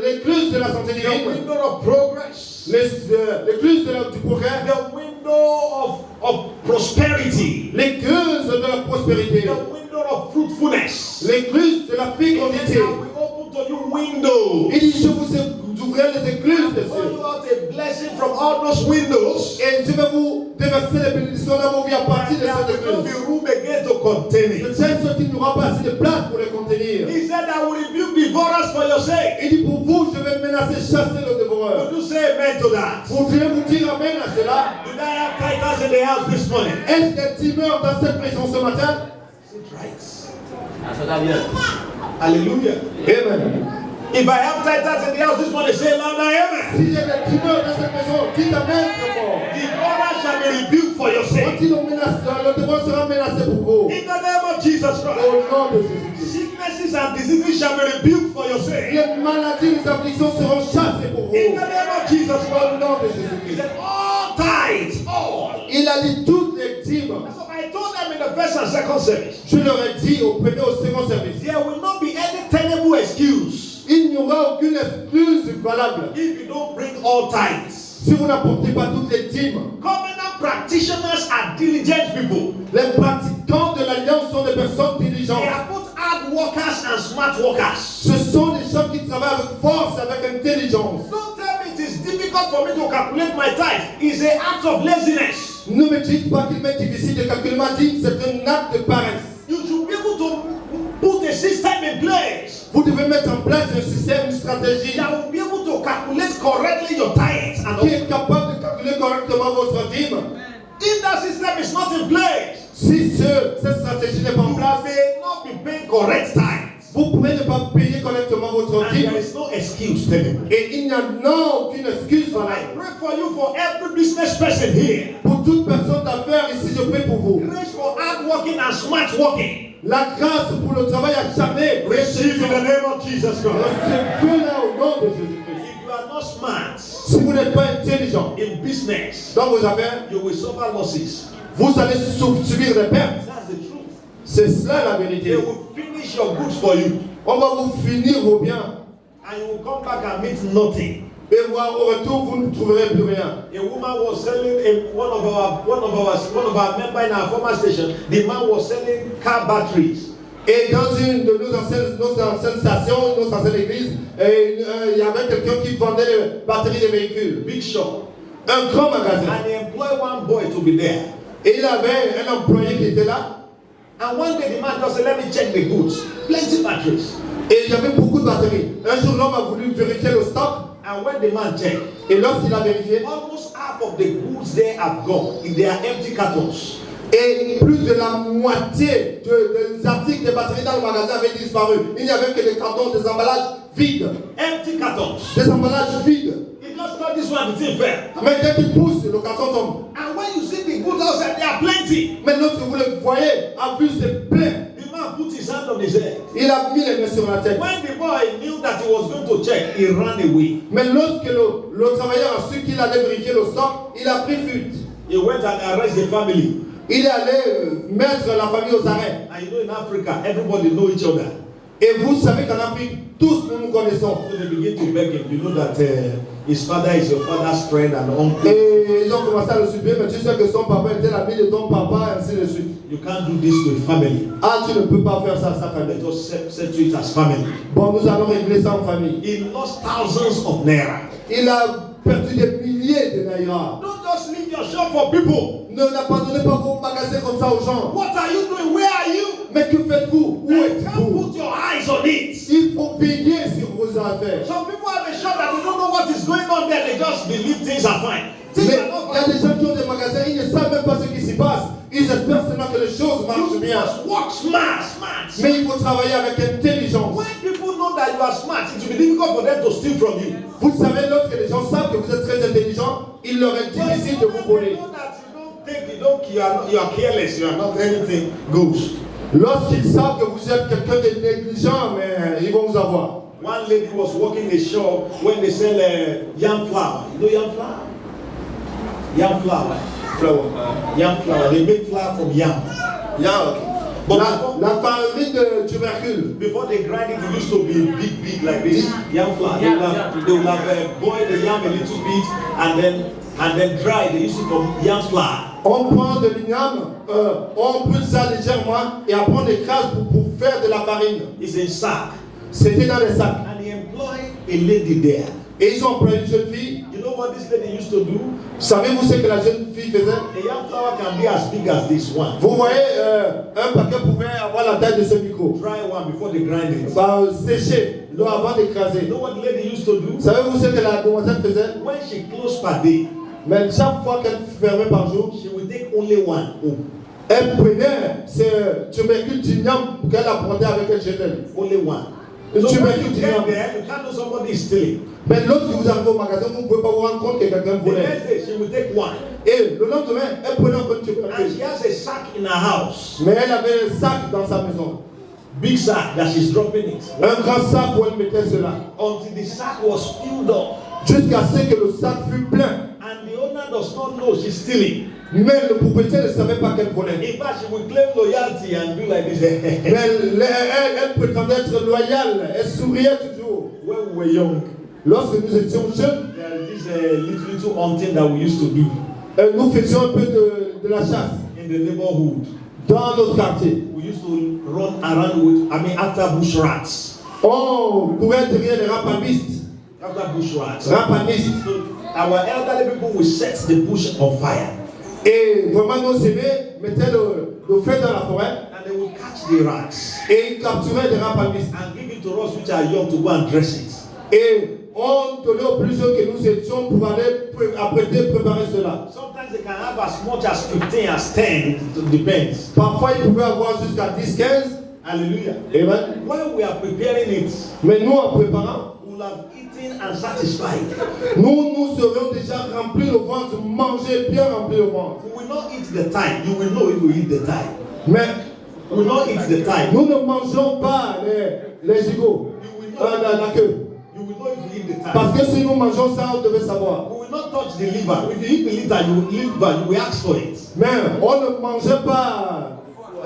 l'écluse de la santé the divine, window of progress, l'écluse du progrès, the window of prosperity, l'écluse de la prospérité, the window of fruitfulness. l'écluse de la He said, fécondité. I will open to you windows. Il dit, je vous ouvrirai les écluses des Pour cieux. you out a blessing from all those windows. Et je vais vous déverser les bénédictions dans vos vies à partir de There cette will not be écluse. room again to contain De it. telle sorte qu'il n'y aura pas assez de place pour les contenir. He said, I will rebuke devourers for your sake. Il dit, pour vous, je vais menacer, chasser le dévoreur. Would you say amen to that? Vous dire amen à cela. Did I have titles in the house this morning? Est-ce qu'il y a 10 meurs dans cette maison ce matin? Is it right? Hallelujah. Amen. If I have titles in the house this morning, say louder amen. Si j'ai des 10 meurs dans cette maison, dites amen très fort. Devourers shall be rebuked for your Quand sake. il le dévor sera menacé pour vous. In the name of Jesus Au Christ. nom de Jésus-Christ. Sicknesses and diseases shall be rebuked for your sake. Les maladies, les afflictions seront chassées pour In vous. the name of Jesus Au Christ. nom de He Jésus-Christ. said, all tithes, all. Il a dit toutes les dîmes. So I told them in the first and second service, Je leur ai dit au premier et au second service. there will not be any tenable excuse Il n'y aura aucune excuse valable if you don't bring all tithes. si vous n'apportez pas toutes les dîmes. Covenant practitioners are diligent people. Les pratiquants de l'alliance sont des personnes diligentes. They are both hard workers and smart workers. Ce sont des gens qui travaillent avec force, avec intelligence. Don't tell me it is difficult for me to calculate my tithe. It's an act of laziness. Ne me dites pas qu'il m'est difficile de calculer ma dîme, c'est un acte de paresse. You should be able to put a system in place Vous devez mettre en place un système, une stratégie that will be able to calculate correctly your tithes. And qui est capable de calculer correctement votre dîme. if that system is not in place, Si cette stratégie n'est pas en you place, may not be paying correct tithes. vous pouvez ne pas payer correctement votre And dîme. there is no excuse, tell me. Et il n'y a aucune excuse I valable. pray for you, for every business person here. Pour toute personne d'affaires ici, je prie pour vous. Grace for hard working and smart working. La grâce pour le travail acharné. Receive in the name of Jesus Christ. Recevez-la au nom de Jésus-Christ. If you are not smart Si vous n'êtes pas intelligent in business, dans vos affaires, you will suffer losses. vous allez subir des pertes. That's the truth. C'est cela la They vérité. will finish your goods for you, On va vous finir vos biens. and you will come back and meet nothing. Et voir au retour, vous ne trouverez plus rien. A woman was selling one of our members in our former station. The man was selling car batteries. Et dans une de nos anciennes stations, nos anciennes églises, il y avait quelqu'un qui vendait les batteries des véhicules. Big shop. Un grand magasin. And he employed one boy to be there. Et il avait un employé qui était là. And one day the man just said, let me check the goods. Plenty batteries. Et il y avait beaucoup de batteries. Un jour, l'homme a voulu vérifier le stock. And when the man checked, Et lorsqu'il a vérifié, almost half of the goods there have gone. They are empty cartons. et plus de la moitié des articles des batteries dans le magasin avaient disparu. Il n'y avait que des cartons, des emballages vides. Empty cartons. Des emballages vides. He just thought this one, the thing fell. Mais dès qu'il pousse, le carton tombe. And when you see the goods outside, there are plenty. Maintenant, si vous le voyez, à vue, c'est plein. The man put his hand on his head. Il a mis les mains sur la tête. When the boy knew that he was going to check, he ran away. Mais lorsque le travailleur a su qu'il allait vérifier le stock, il a pris fuite. He went and arrested the family. Il est allé mettre la famille aux arrêts. And you know, in Africa, everybody know each other. Et vous savez qu'en Afrique, tous nous nous connaissons. So they begin to beg him. You know that his father is your father's friend and uncle. Et ils ont commencé à le supplier, mais tu sais que son papa était l'ami de ton papa, et ainsi de suite. You can't do this to a family. Ah, tu ne peux pas faire ça à sa famille. Let us settle it as family. Bon, nous allons régler ça en famille. He lost thousands of naira. Il a perdu des milliers de naira. Don't just leave your shop for people. Ne n'abandonnez pas vos magasins comme ça aux gens. What are you doing? Where are you? Mais que faites-vous? Où You can't êtes-vous? put your eyes on it. Il faut veiller sur vos affaires. Some people have a shop that they don't know what is going on there. They just believe things are fine. Mais Things il are not y a fine. des gens qui ont des magasins, ils ne savent même pas ce qui s'y passe. Ils espèrent seulement que les choses marchent You bien. must work smart. Mais il faut travailler avec intelligence. When people know that you are smart, it will be difficult for them to steal from you. Vous savez, lorsque les gens savent que vous êtes très intelligent, il leur est difficile de vous voler. Know that you are careless, you are not anything goes. Lorsqu'ils savent que vous êtes quelqu'un de négligent, mais ils vont vous avoir. One lady was working a shop when they sell yam flour. You know yam flour? Yam flour. Yam flour. They make flour from yam. Yeah, okay. But La farine de tubercule. before they grind it, it used to be big like this. Yam flour. They will have boiled the yam a little bit and then dry. They use it from yam flour. On prend de l'igname, on brûle ça légèrement et après on écrase pour faire de la farine. It's a sack. C'était dans les sacs. And he employed a lady there. Et ils ont employé une jeune fille. You know what this lady used to do? Savez-vous ce que la jeune fille faisait? A yam flour can be as big as this one. Vous voyez, un paquet pouvait avoir la taille de ce micro. Dry one before they grind it. Bah, sécher l'eau avant d'écraser. You know what the lady used to do? Savez-vous ce que la demoiselle faisait? When she closed per day, Mais chaque fois qu'elle fermait par jour, she would take only one home. elle prenait ce tubercule d'igname qu'elle apportait avec elle chez elle. Only one. Une So when tubercule you get d'igname. there, you can't know somebody is stealing. Mais lorsque vous arrivez au magasin, vous ne pouvez pas vous rendre compte que quelqu'un The volait. next day, she would take one. Et le lendemain, elle prenait encore une And tubercule. she has a sack in her house. Mais elle avait un sac dans sa maison. Big sack that she's dropping it. Un grand sac où elle mettait cela. Until the sack was filled up. Jusqu'à ce que le sac fut plein. And the owner does not know she's stealing. Mais le propriétaire ne savait pas qu'elle volait. In fact, she would claim loyalty and do like this. Mais elle prétendait être loyale. Elle souriait toujours. When we were young, Lorsque nous étions jeunes, there is this little hunting that we used to do nous faisions un peu de la chasse in the neighborhood. dans notre quartier. We used to run around with, after bush rats. On courait derrière les rapamistes. After bush rats. Rapamistes. So our elderly people will set the bush on fire. Et vraiment nos aînés mettaient le feu dans la forêt And they will catch the rats et ils capturaient des rapamistes. and give it to us which are young to go and dress it. Et on donnait aux plus jeunes que nous étions pour aller préparer cela. Sometimes they can have as much as 15 as 10. It depends. Parfois ils pouvaient avoir jusqu'à 10, 15. Hallelujah. Amen. When we are preparing it, Mais nous en préparant, we'll have eaten and satisfied. nous serions déjà remplis le ventre, manger bien rempli le ventre. We will not eat the thyme. You will know if we eat the thyme. Mais We will not eat the thyme. nous ne mangeons pas les gigots, la queue. You will know if we eat the thyme. Parce que si nous mangeons ça, on devait savoir. We will not touch the liver. If you eat the liver, you will ask for it. Mais on ne mangeait pas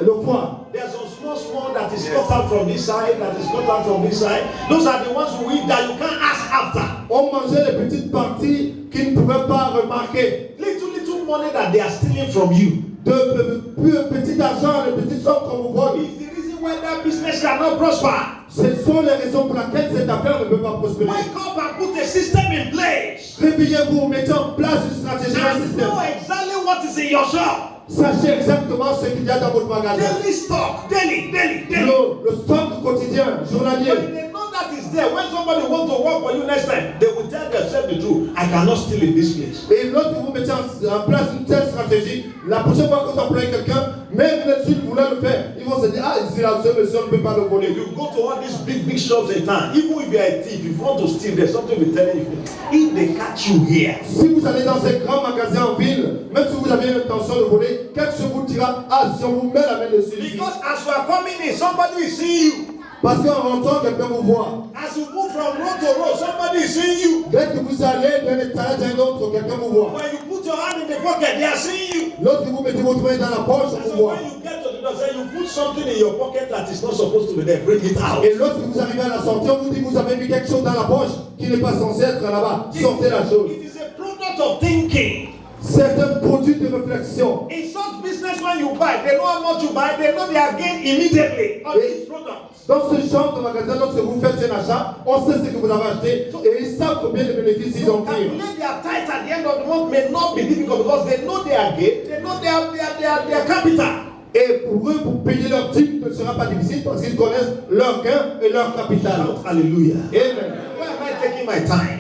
le foie. There's some small that is cut out from this side, that is cut out from this side. Those are the ones we eat that you can't ask after. On mangeait les petites parties qu'ils ne pouvaient pas remarquer. Little money that they are stealing from you. De petit argent, de petites sommes qu'on vous vole. It's the reason why that business cannot prosper. Ce sont les raisons pour lesquelles cette affaire ne peut pas prospérer. Wake up and put a system in place. Réveillez-vous, mettez en place une stratégie, un And système. know exactly what is in your shop. Sachez exactement ce qu'il y a dans votre magasin. Daily stock, daily. Le stock quotidien, journalier. When they know that is there, when somebody wants to work for you next time, they will tell themselves the truth. I cannot steal in this place. Et lorsque vous mettez en place une telle stratégie, la prochaine fois que vous employez quelqu'un, même s'ils voulaient le faire, ils vont se dire, ah, ici, là, ce monsieur ne peut pas le voler. If you go to all these big shops in town, even if you are a thief, if you want to steal, there's something we're telling you. If they catch you here, Si vous allez dans ces grands magasins en ville, même si vous avez l'intention de voler, quelque chose vous dira, ah, si on vous met la main dessus ici. Because as you are coming in, somebody is seeing you. Parce qu'en rentrant, quelqu'un vous voit. As you move from road to road, somebody is seeing you. Dès que vous allez d'un étage à un autre, quelqu'un vous voit. When you put your hand in the pocket, they are seeing you. Lorsque vous mettez votre main dans la poche, on And vous so voit. when you get to the door, say you put something in your pocket that is not supposed to be there, bring it out. Et lorsque vous arrivez à la sortie, on vous dit que vous avez mis quelque chose dans la poche qui n'est pas censé être là-bas. Sortez la chose. It is a product of thinking. C'est un produit de réflexion. In such business, when you buy, they know how much you buy, they know their gain immediately on this product. Dans ce genre de magasin, lorsque vous faites un achat, on sait ce que vous avez acheté et ils savent combien de bénéfices ils ont tiré. Calculate their tithe at the end of the month may not be difficult because they know their gain, they know their capital. Et pour eux, pour payer leur dîme ne sera pas difficile parce qu'ils connaissent leur gain et leur capital. Hallelujah. Amen. Why am I taking my time?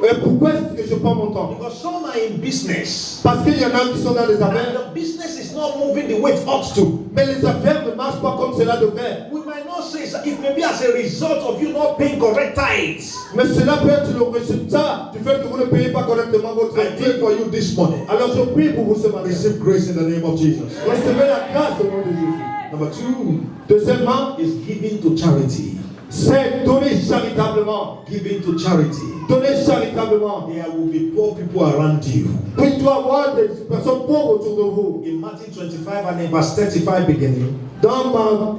Et pourquoi est-ce que je prends mon temps? Because some are in business. Parce qu'il y en a qui sont dans les affaires, And the business is not moving the way it ought to. mais les affaires ne marchent pas comme cela devrait. We might not say it may be as a result of you not paying correct tithes. Mais cela peut être le résultat du fait que vous ne payez pas correctement votre I pray dîme. for you this morning. Alors je prie pour vous ce matin. Receive grace in the name of Jesus. Recevez la grâce au nom de Jésus. Number two Deuxièmement, is giving to charity. c'est donner charitablement. Giving to charity. Donner charitablement. There will be poor people around you. Il doit y avoir des personnes pauvres autour de vous. In Matthew 25 and in verse 35 beginning, Dans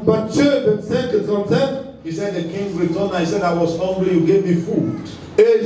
Matthieu 25 et 35, he said the king returned and he said, I was hungry, you gave me food. et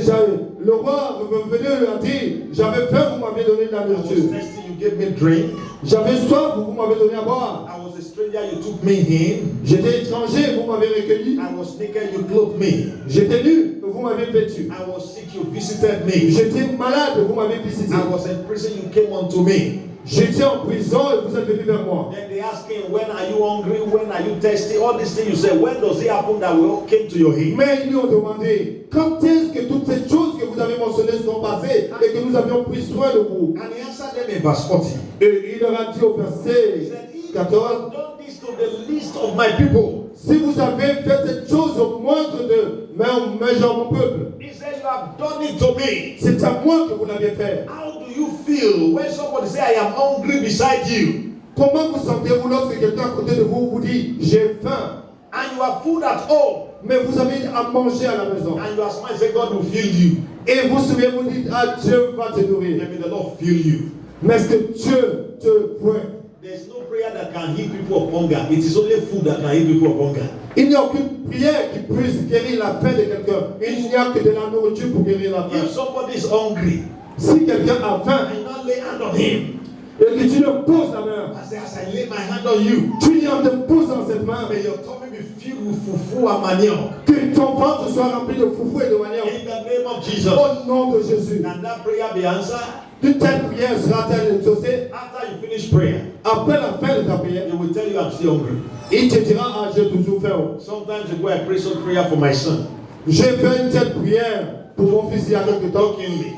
le roi revenu lui a dit, j'avais faim, vous m'avez donné de la I was nourriture. thirsty, you gave me drink. J'avais soif, vous m'avez donné à boire. I was a stranger, you took me in. J'étais étranger, vous m'avez recueilli. I was naked, you clothed me. J'étais nu, vous m'avez vêtu. I was sick, you visited me. J'étais malade, vous m'avez visité. I was in prison, you came unto me. J'étais en prison et vous êtes venu vers moi. Then they ask him, when are you hungry? When are you thirsty? All these things you say, when does it happen that we all came to your aid? Mais ils lui ont demandé, quand est-ce que toutes ces choses que vous avez mentionnées sont passées et que nous avions pris soin de vous? And he answered them in verse 40. Et il leur a dit au verset He said, if you 14, have done this to the least of my people, si vous avez fait cette chose au moindre de mes gens, mon peuple, he said, you have done it to me. c'est à moi que vous l'avez fait. How do you feel when somebody say, I am hungry beside you? Comment vous sentez-vous lorsque quelqu'un à côté de vous vous dit, j'ai faim, And you have food at home. mais vous avez à manger à la maison? And you are smiling, say, God will feed you. Et vous vous dites, ah, Dieu va te nourrir. Let me the Lord feed you. Mais est-ce que Dieu te voit? There is no prayer that can heal people of hunger. It is only food that can heal people of hunger. Il n'y a aucune prière qui puisse guérir la faim de quelqu'un. Il n'y a que de la nourriture pour guérir la faim. If somebody is hungry, Si quelqu'un a faim and not lay hand on him, et que tu lui poses la main, as I lay my hand on you, tu lui en te poses dans cette main, may your tummy be filled with fufu and manioc. que ton ventre soit rempli de foufou et de manioc. In the name of Jesus. Au nom de Jésus. Can that prayer be answered? Une telle prière sera-t-elle exaucée? After you finish prayer, Après la fin de ta prière, he will tell you I'm still hungry. il te dira, ah, j'ai toujours faim. Sometimes ago I pray some prayer for my son. J'ai fait une telle prière pour mon fils il y a quelque temps. Jokingly.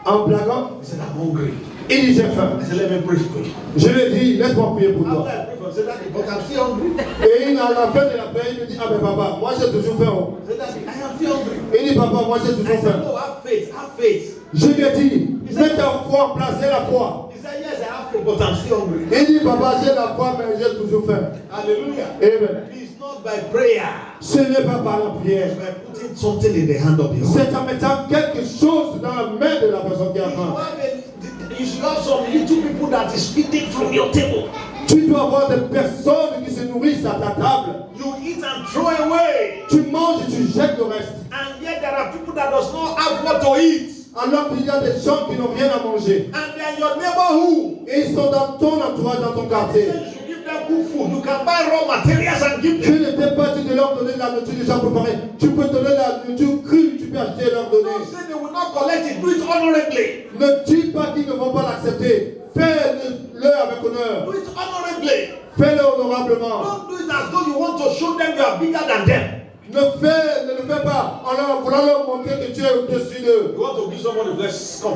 En blaguant, He said, I'm hungry. il dit, j'ai faim. I said, let me pray for you. Je lui ai dit, laisse-moi prier pour toi. After I pray for him, I said, Daddy, but I'm still hungry. Et à la fin de la prière, il me dit, ah ben papa, moi j'ai toujours faim. I said, Daddy, I am still hungry. Il dit, papa, moi j'ai I toujours said, faim. no, have faith, have faith. Je lui ai dit, mets ta foi en place, j'ai la foi. He said, yes, I have faith, but I'm still hungry. Il dit, papa, j'ai la foi, mais j'ai toujours faim. Hallelujah. Amen. It's not by prayer. Ce n'est pas par la prière. It's by putting something in the hand of the C'est en mettant quelque chose dans la main de la personne qui a faim. You should have some little people that is feeding from your table. Tu dois avoir des personnes qui se nourrissent à ta table. You eat and throw away. Tu manges et tu jettes le reste. And yet there are people that does not have what to eat. Alors qu'il y a des gens qui n'ont rien à manger. And they are in your neighborhood. Et ils sont dans ton entourage, dans ton quartier. You should give them good food. You can buy raw materials and give Tu them. ne t'es pas dit de leur donner de la nourriture déjà préparée. Tu peux donner la nourriture crue, tu peux acheter et leur donner. Don't say they will not collect it. Do it honorably. Ne dis pas qu'ils ne vont pas l'accepter. Fais-le avec honneur. Do it honorably. Fais-le honorablement. Don't do it as though you want to show them you are bigger than them. Ne le fais pas en leur voulant leur montrer que tu es au-dessus d'eux. You want to give somebody bless. Come.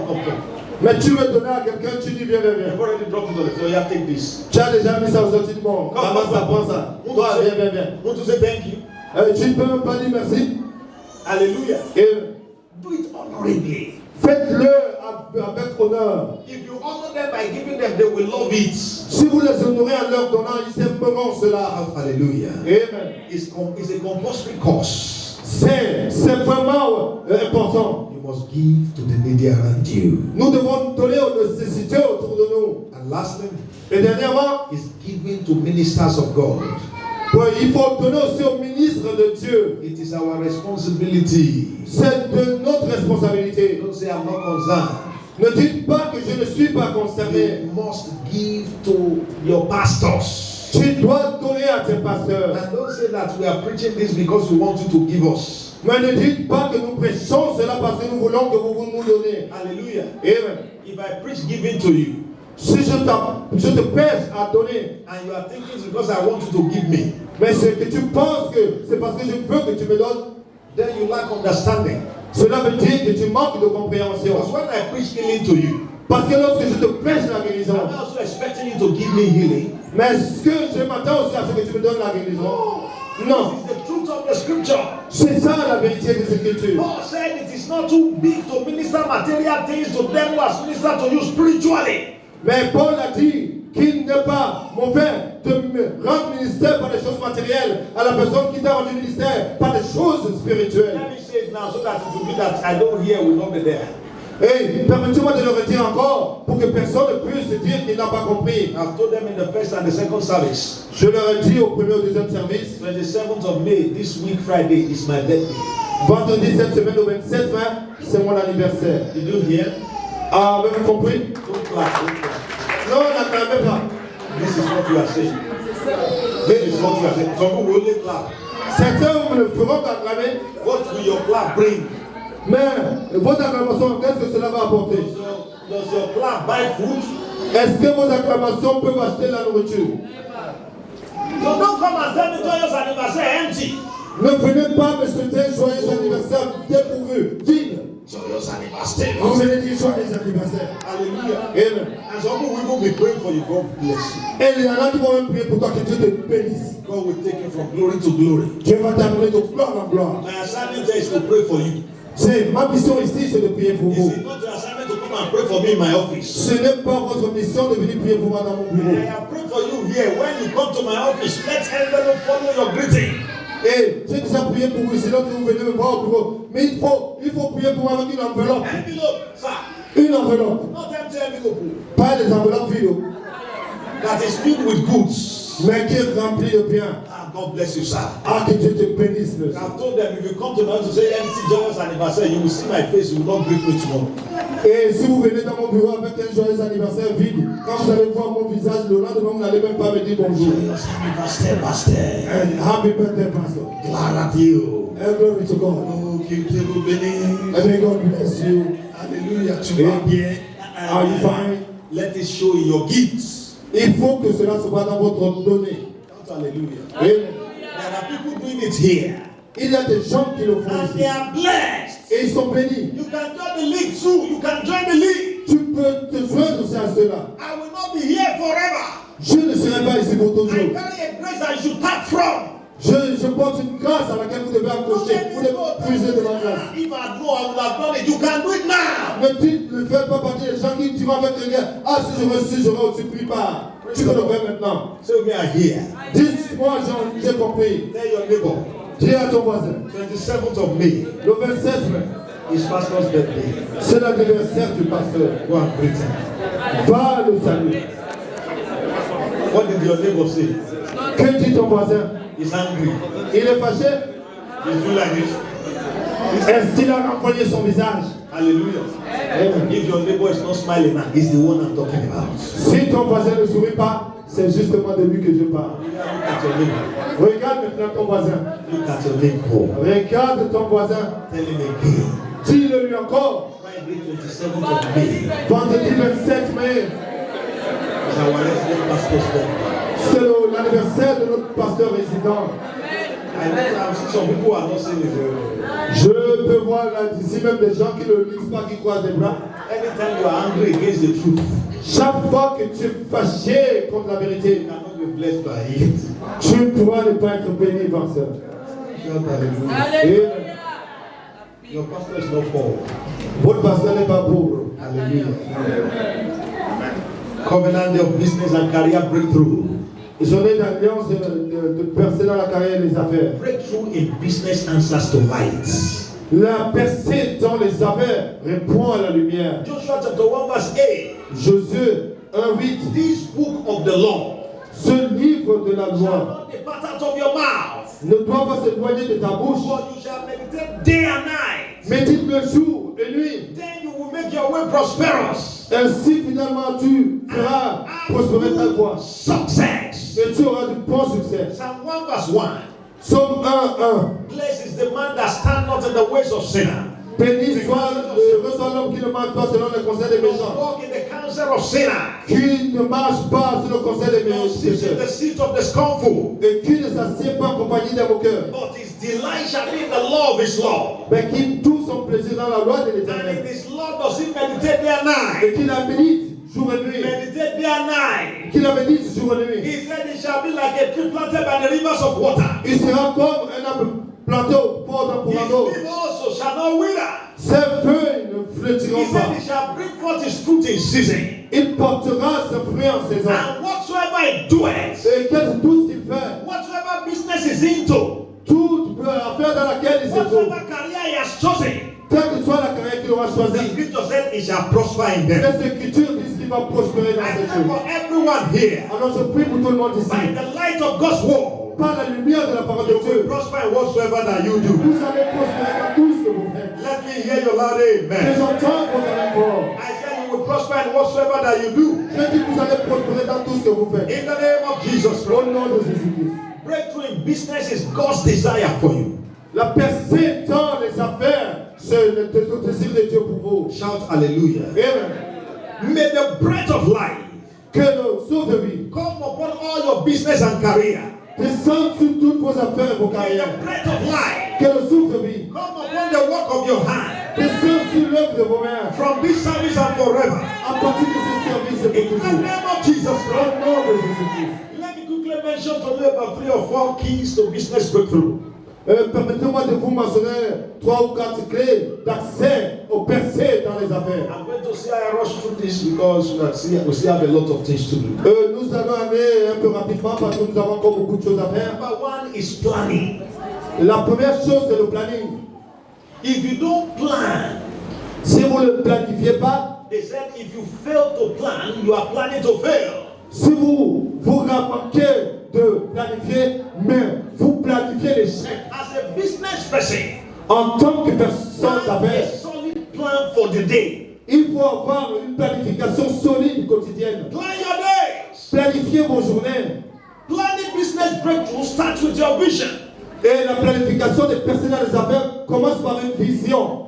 Mais tu veux donner à quelqu'un, tu dis viens. You've already dropped it on the floor. Yeah, take this. Tu as déjà mis ça aux sorties du monde. Ramasse ça, prends ça. Toi, viens. Want to say thank you? Tu ne peux même pas dire merci. Hallelujah. Et Do it honorably. faites-le avec honneur. If you honor them by giving them, they will love it. Si vous les honorez en leur donnant, ils aimeront cela. Hallelujah. Amen. It's a compulsory course. C'est vraiment important. You must give to the needy around you. Nous devons donner aux nécessités autour de nous. And lastly, Et dernièrement, is giving to ministers of God. il faut donner aussi aux ministres de Dieu. It is our responsibility. C'est de notre responsabilité. Don't say I'm not concerned. Ne dites pas que je ne suis pas concerné. You must give to your pastors. Tu dois donner à tes pasteurs. And don't say that we are preaching this because we want you to give us. Mais ne dites pas que nous prêchons cela parce que nous voulons que vous nous donnez. Hallelujah. Amen. If I preach giving to you, Si je te prêche à donner, and you are thinking it's because I want you to give me, mais c'est que tu penses que c'est parce que je veux que tu me donnes, then you lack understanding. cela veut dire que tu manques de compréhension. Because when I preach healing to you, Parce que lorsque je te prêche la guérison, I'm also expecting you to give me healing. mais ce que je m'attends aussi à ce que tu me donnes la guérison. Non, This is the truth of the scripture. c'est ça la vérité des Écritures. Paul said it is not too big to minister material things to them who are ministered to you spiritually. Mais Paul a dit qu'il n'est pas mauvais de me rendre ministère par des choses matérielles à la personne qui t'a rendu ministère par des choses spirituelles. Let me say it now so that it will be that I don't hear will not be there. Et permettez-moi de le redire encore pour que personne ne puisse dire qu'il n'a pas compris. I've told them in the first and the second service. Je leur ai dit au premier et au deuxième service, 27th of May, this week Friday, is my birthday. vendredi cette semaine au 27 mai, c'est mon anniversaire. Did you hear? Ah, avez-vous compris? Don't clap, don't clap. Non, n'acclamez pas. This is what you are saying. This is what you are saying. Some people will only clap. Certains ne feront qu'acclamer, What will your clap bring? mais votre acclamation, qu'est-ce que cela va apporter? Does your clap buy food? Est-ce que vos acclamations peuvent acheter la nourriture? So don't come and tell me joyous anniversary empty. Ne venez pas me souhaiter un joyeux anniversaire dépourvu, vide. Joyous anniversary. Vous venez dire joyeux anniversaire. Hallelujah. Amen. And some people will be praying for you. God bless you. Et il y en a qui vont même prier pour toi que Dieu te bénisse. God will take you from glory to glory. Dieu va t'amener de gloire en gloire. My assignment there is to pray for you. C'est ma mission ici, c'est de prier pour vous. It's not your assignment to come and pray for me in my office. Ce n'est pas votre mission de venir prier pour moi dans mon bureau. I have prayed for you here. When you come to my office, let envelope follow your greeting. Et j'ai déjà prié pour vous ici, lorsque vous venez me voir au bureau. Mais il faut prier pour moi avec une enveloppe. Envelope, sir. Une enveloppe. Not empty envelope. Pas des enveloppes vides, That is filled with goods. mais qui est remplie de biens. Ah, God bless you, sir. Ah, que Dieu te bénisse, monsieur. I've told them if you come to my house to say empty joyous anniversary, you will see my face, you will not greet me tomorrow. Et si vous venez dans mon bureau avec un joyeux anniversaire vide, quand vous allez voir mon visage, le lendemain, vous n'allez même pas me dire bonjour. Joyous anniversary, pastor. And happy birthday, Pastor. Glad at you. And glory to God. Oh, que Dieu vous bénisse. And may God bless you. Alléluia. Tu vas bien. Are you fine? Let it show in your gifts. Il faut que cela se voit dans votre donnée. Hallelujah. Amen. There are people doing it here. Il y a des gens qui le font And they ici. are blessed. Et ils sont bénis. You can join the league too. You can join the league. Tu peux te joindre aussi à cela. I will not be here forever. Je ne serai pas ici pour I toujours. carry a grace that you should tap from. Je porte une grâce à laquelle vous devez accrocher. Vous devez puiser de ma grâce. If I know I would have done it, you can do it now. Ne faites pas partie des gens qui diront avec le gars, ah si j'aurais su, j'aurais aussi pris part. Tu peux le faire maintenant. So we are here. Dis-moi, j'ai compris. Tell your neighbor. Dis à ton voisin. 27th of May Le 27 mai, is pastor's birthday. c'est l'anniversaire du pasteur. Go and greet him. Va le saluer. What did your neighbor say? Que dit ton voisin? He's angry. Il est fâché? He's doing like this. Est-ce qu'il a renvoyé son visage? Hallelujah. Amen. If your neighbor is not smiling now, he's the one I'm talking about. Si ton voisin ne sourit pas, c'est justement de lui que je parle. Look at your neighbor. Regarde maintenant ton voisin. Look at your neighbor. Regarde ton voisin. Tell him again. Dis-le lui encore. Friday 27th of May Vendredi 27 mai, is our resident pastor's birthday. c'est l'anniversaire de notre pasteur résident. I know I've seen some people who are not saying it. Je peux voir là d'ici même des gens qui ne lisent pas, qui croisent les bras. Anytime you are angry against the truth, Chaque fois que tu es fâché contre la you vérité, cannot be blessed by it. tu ne pourras ne pas être béni par ça. Shout hallelujah. Et Your pastor is not poor. Votre pasteur n'est pas pauvre. Hallelujah. Covenant of business and career breakthrough. J'en ai d'alliance de percer dans la carrière et les affaires. Breakthrough in business answers to light. La percée dans les affaires répond à la lumière. Joshua chapter 1 verse 8. Josué 1:8. This book of the law Ce livre de la shall loi not depart out of your mouth, ne doit pas s'éloigner de ta bouche. for you shall meditate day and night. Médite-le jour et nuit. Then you will make your way prosperous. Ainsi finalement tu feras prospérer ta voie. Success. Et tu auras du bon succès. Psalm 1 verse 1. Psaume 1:1. Blessed is the man that stand not in the ways of sinner. Béni soit l'homme qui ne marche pas selon les conseils des Don't méchants, walk in the counsel of sinners. qui ne marche pas sur le conseil des Don't sit in méchants, the seat of the scornful. et qui ne s'assied pas en compagnie des moqueurs, But his delight shall be in the law of his law. mais qui trouve son plaisir dans la loi de And in l'Éternel, his law does he meditate day and night. et qui la médite jour et nuit, Meditate day and night. qui la médite jour et nuit. He said it shall be like a tree planted by the rivers of water. Il sera comme un arbre planté au port d'un courant d'eau. His leaf also shall not wither. Ses feuilles ne He flétriront said pas. he shall bring forth his fruit in season. Il portera ses fruits en saison. And whatsoever he doeth, Et tout ce qu'il fait, whatsoever business is into, toute affaire dans laquelle il se trouve, whatsoever career he has chosen, quelle que soit la carrière qu'il aura the choisie, scripture said he shall prosper in them. les Écritures disent qu'il va prospérer dans I ces pray choses. for everyone here, Alors je prie pour tout le monde ici, by the light of God's word, par la lumière de la parole de you will Dieu, prosper in whatsoever that you do. vous allez prospérer dans tout ce que vous faites. Let me hear your loud Et amen. j'entends vos efforts. I said you will prosper in whatsoever that you do. Je dis que vous allez prospérer dans tout ce que vous faites. In the name of Jesus Au Christ. nom de Jésus-Christ. Breakthrough in business is God's desire for you. La percée dans les affaires, c'est le désir de Dieu pour vous. Shout hallelujah. Amen. May the breath of life Que le souffle de vie come upon all your business and career. descende sur toutes vos affaires et vos May carrières. the breath of life Que le souffle de vie come upon the work of your hand. descende sur l'œuvre de vos mains. From this service and forever. À partir de ce service et In pour the toujours. name of Jesus Au Christ. nom de Jésus-Christ. Let me quickly mention to you about 3 or 4 keys to business breakthrough. Permettez-moi de vous mentionner 3 ou 4 clés d'accès au percées dans les affaires. I'm going to see I rush through this because we still have a lot of things to do. Nous allons aller un peu rapidement parce que nous avons encore beaucoup de choses à faire. Number 1 is planning. La première chose, c'est le planning. If you don't plan, Si vous ne planifiez pas, they said if you fail to plan, you are planning to fail. si vous manquez de planifier, mais vous planifiez l'échec. As a business person, En tant que personne plan a d'affaires, solid plan for the day. il faut avoir une planification solide quotidienne. Plan your days. Planifiez vos journées. Planning business breakthrough starts with your vision. Et la planification des personnes dans les affaires commence par une vision.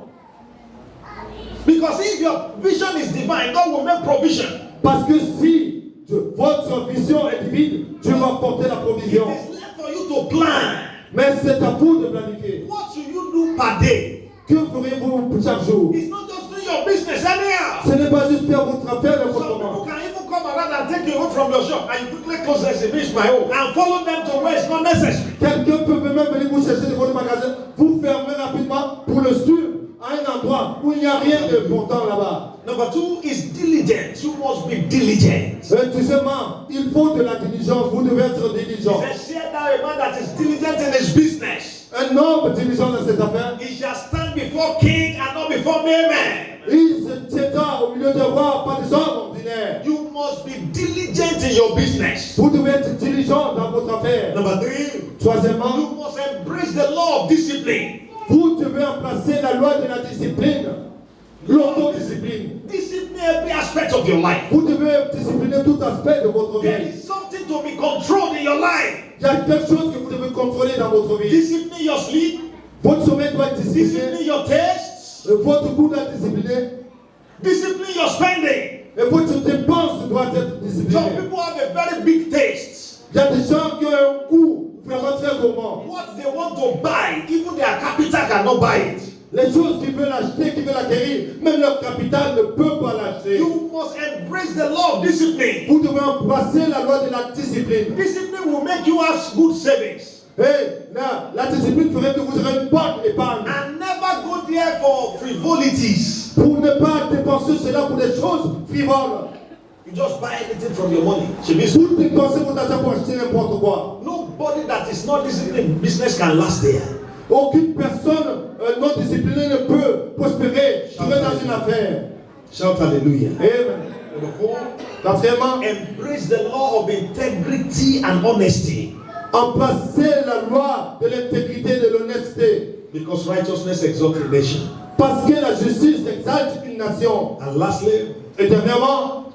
Because if your vision is divine, God will make provision. Parce que si votre vision est divine, Dieu va porter la It provision. is left for you to plan. Mais c'est à vous de planifier. What should you do per day? Que ferez-vous chaque jour? It's not just doing your business anyhow. Ce n'est pas juste faire votre affaire Some n'importe people comment. can even come around and take you away from your shop and you quickly close the exhibit my own and follow them to where it's not necessary. Quelqu'un peut même venir vous chercher de votre magasin, vous fermer rapidement pour le suivre à un endroit où il n'y a rien d'important là-bas. Number 2 is diligence. You must be diligent. Deuxièmement, il faut de la diligence. Vous devez être diligent. He said, "Share thou a man that is diligent in his business. Un homme diligent dans ses affaires, He shall stand before king and not before mere men." il se tiendra au milieu de rois, pas des hommes ordinaires. You must be diligent in your business. Vous devez être diligent dans votre affaire. Number 3, Troisièmement, you must embrace the law of discipline. vous devez embrasser la loi de la discipline, l'autodiscipline. Discipline every aspect of your life. Vous devez discipliner tout aspect de votre There vie. is something to be controlled in your life. Il y a quelque chose que vous devez contrôler dans votre vie. Discipline your sleep. Votre sommeil doit être discipliné. Discipline your tastes. Votre goût doit être discipliné. Discipline your spending. Et votre dépense doit être Some disciplinée. people have a very big taste. Il y a des gens qui ont un goût vraiment très gourmand. What they want to buy, even their capital cannot buy it. Les choses qu'ils veulent acheter, qu'ils veulent acquérir, même leur capital ne peut pas l'acheter. You must embrace the law of discipline. Vous devez embrasser la loi de la discipline. Discipline will make you have good savings. Et la discipline ferait que vous aurez une bonne épargne. And never go care for frivolities. Pour ne pas dépenser cela pour des choses frivoles. You just buy anything from your money. She means Vous dépensez votre argent pour acheter n'importe quoi. nobody that is not disciplined in business can last there. Aucune personne non disciplinée ne peut prospérer dans une affaire. Shout hallelujah. Amen. Number 4, Quatrièmement, embrace the law of integrity and honesty. embrasser la loi de l'intégrité et de l'honnêteté. Because righteousness exalts a nation. Parce que la justice exalte une nation. And lastly, Et dernièrement,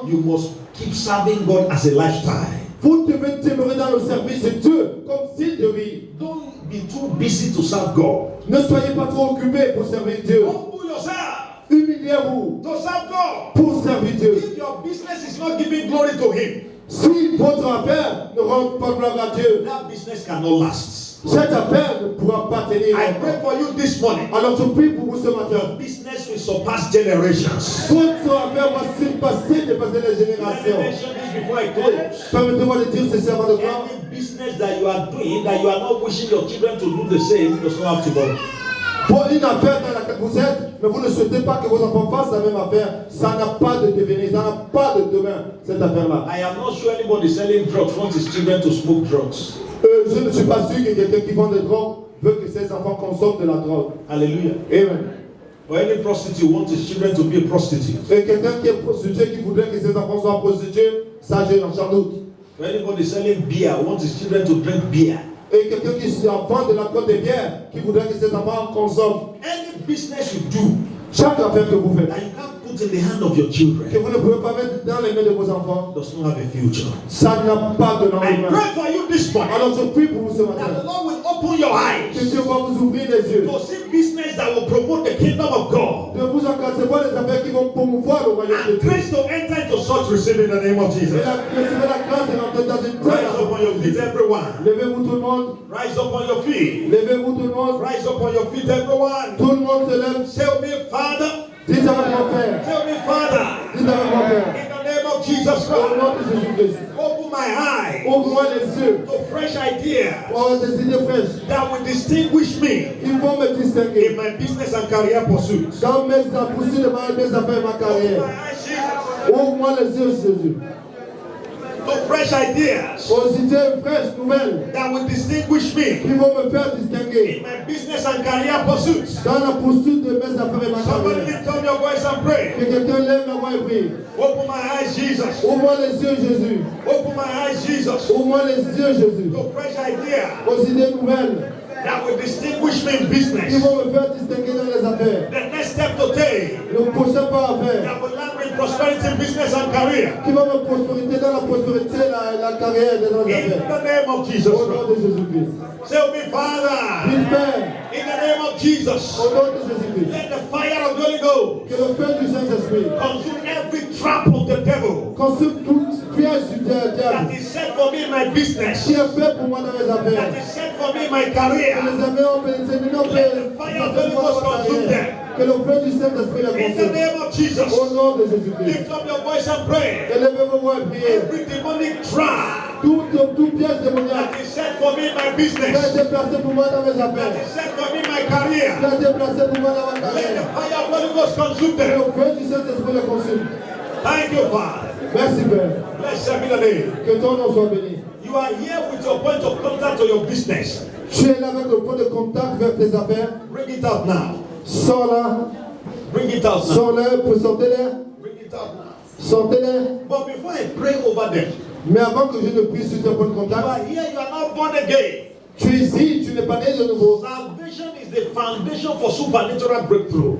you must keep serving God as a lifestyle. vous devez demeurer dans le service de Dieu comme style de vie. Don't be too busy to serve God. Ne soyez pas trop occupés pour servir Dieu. Humble yourself Humiliez-vous to serve God. pour servir Dieu. If your business is not giving glory to Him, Si votre affaire ne rend pas gloire à Dieu, that business cannot last. cette affaire ne pourra pas tenir. I pray for you this morning. Alors je prie pour vous ce matin. Business will surpass generations. Votre affaire va surpasser, dépasser les Let me générations. mention this before I close. Permettez-moi de dire ceci avant de croire. Any business that you are doing that you are not wishing your children to do the same does not have tomorrow. Pour une affaire dans laquelle vous êtes, mais vous ne souhaitez pas que vos enfants fassent la même affaire, ça n'a pas de devenir, ça n'a pas de demain, cette affaire-là. I am not sure anybody selling drugs wants his children to smoke drugs. Je ne suis pas sûr que quelqu'un qui vend des drogues veut que ses enfants consomment de la drogue. Hallelujah. Amen. Or any prostitute wants his children to be a prostitute. Et quelqu'un qui est prostitué, qui voudrait que ses enfants soient prostitués, ça j'en doute. Or anybody selling beer wants his children to drink beer. Et quelqu'un qui vend de l'alcool de bière, qui voudrait que ses enfants consomment. Any business you do Chaque affaire que vous faites, that you can't put in the hand of your children que vous ne pouvez pas mettre dans les mains de vos enfants, does not have a future. ça n'a pas de I lendemain. pray for you this morning Alors je prie pour vous ce that the matin, Lord will open your eyes que Dieu va vous ouvrir les yeux, to see business that will promote the kingdom of God. de vous encadrer voir les affaires qui vont promouvoir le royaume de And Dieu. grace to enter into such receive in the name of Et Jesus. recevez la grâce de rentrer dans une Rise up terre. on your feet, everyone. Levez-vous tout le monde, Rise up on your feet. levez-vous tout le monde, Rise up on your feet, everyone. tout le monde se lève. Say with me, Father. Dites avec mon Père, Say with me, Father. dites avec mon Père, In the name of Jesus au Christ. nom de Jésus-Christ, Open my eyes ouvre-moi les yeux to fresh ideas pour des idées fraîches that will distinguish me qui vont me in distinguer my business and career pursuits. dans mes poursuites de mes affaires et ma Open carrière. my eyes, Jesus, Ouvre-moi les yeux, Jésus, to fresh ideas aux idées fraîches, nouvelles, that will distinguish me qui vont me faire distinguer in my business and career pursuits. dans la poursuite de mes affaires et ma Somebody carrière. lift up your voice and pray. Que quelqu'un lève la voix et prie. Open my eyes, Jesus. Ouvre-moi les yeux, Jésus. Open my eyes, Jesus. Ouvre-moi les yeux, Jésus, To fresh ideas aux idées nouvelles that will distinguish me in qui business. vont me faire distinguer dans les affaires. The next step to take Le prochain pas à faire that will land me in prosperity in business and career. qui va me prospérité dans la prospérité, la carrière et dans les In affaires. the name of Jesus Au nom Christ. de Jésus-Christ. Say with me, Father. Dites Père, In the name of Jesus. au nom de Jésus-Christ, Let the fire of the Holy Ghost que le feu du Saint-Esprit consume every trap of the devil consume toute piège du diable that is set for me in my business, qui est fait pour moi dans mes that affaires. is set for me in my Que career. les affaires ont bénéficié, non Let the fire of the Holy Ghost consume them. que le feu du Saint-Esprit les In the consume. name of Jesus. Au nom de Jésus-Christ. Lift up your voice and pray. Élevez vos voix et priez. Every demonic trap Tout piège démoniaque that is set for me in my qui a business, été placé pour moi dans mes that affaires, is set for me in my qui career, a été placé pour moi dans ma let the carrière. fire of the Holy Ghost consume Que them. le feu du Saint-Esprit les consume. Thank you, Father. Merci Père. Blessed be the name. Que ton nom soit béni. You are here with your point of contact to your business. Tu es là avec le point de contact vers tes affaires. Bring it out now. Sors là. Bring it out now. Sors-les, sortez-les. Bring it out now. Sortez-les. But before I pray over them, Mais avant que je ne prie sur tes points de you contact, are here, you are not born again. tu es ici, tu n'es pas né de nouveau. Salvation is the foundation for supernatural breakthrough.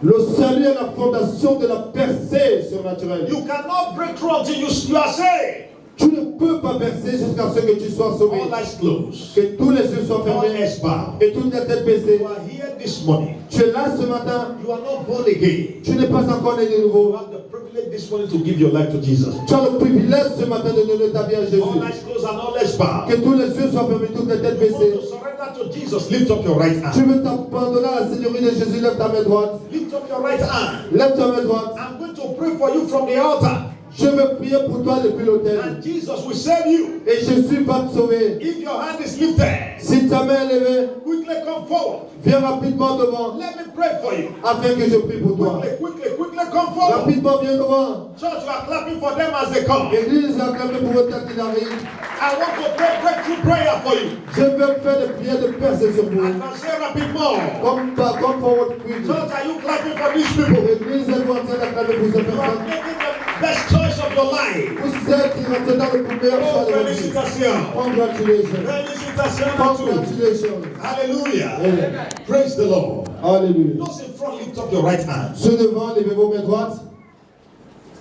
Le salut est la fondation de la percée surnaturelle. You cannot break through until you are saved. Tu ne peux pas percer jusqu'à ce que tu sois sauvé. All eyes closed. Que tous les yeux soient All fermés heads bowed. et toutes les têtes baissées. You are here this morning. Tu es là ce matin. You are not born again. Tu n'es pas encore né de You nouveau. have the privilege this morning to give your life to Jesus. Tu as le privilège ce matin de donner ta vie à All Jésus. eyes closed and all heads bowed. Que tous les yeux soient fermés, toutes les têtes You want baissées. to surrender to Jesus? Lift up your right Tu hand. veux t'abandonner à la Seigneurie de Jésus, lève ta main droite. Lift up your right hand. Lève ta main droite. I'm going to pray for you from the altar. Je veux prier pour toi depuis l'autel. And Jesus will save you. Et Jésus va te sauver. If your hand is lifted, Si ta main est levée, quickly come forward. viens rapidement devant Let me pray for you. afin que je prie pour toi. Quickly come forward. Rapidement, viens devant. Church, you are clapping for them as they come. L'église a acclamé pour eux quand ils arrivent. I want to pray breakthrough prayer for you. Je veux faire des prières de percée sur vous. I can say rapidement. Comme forward quick. Church, are you clapping for these people? L'église est en train d'acclamer pour ces You are personnes. making the best choice of your life. Vous êtes rentrés dans le meilleur choix Oh, de votre vie. félicitations. Congratulations. Félicitations à tous. Congratulations. Hallelujah. Amen. Praise the Lord. Alléluia. Those in front, lift up your right hand. Ceux devant, levez vos mains droites.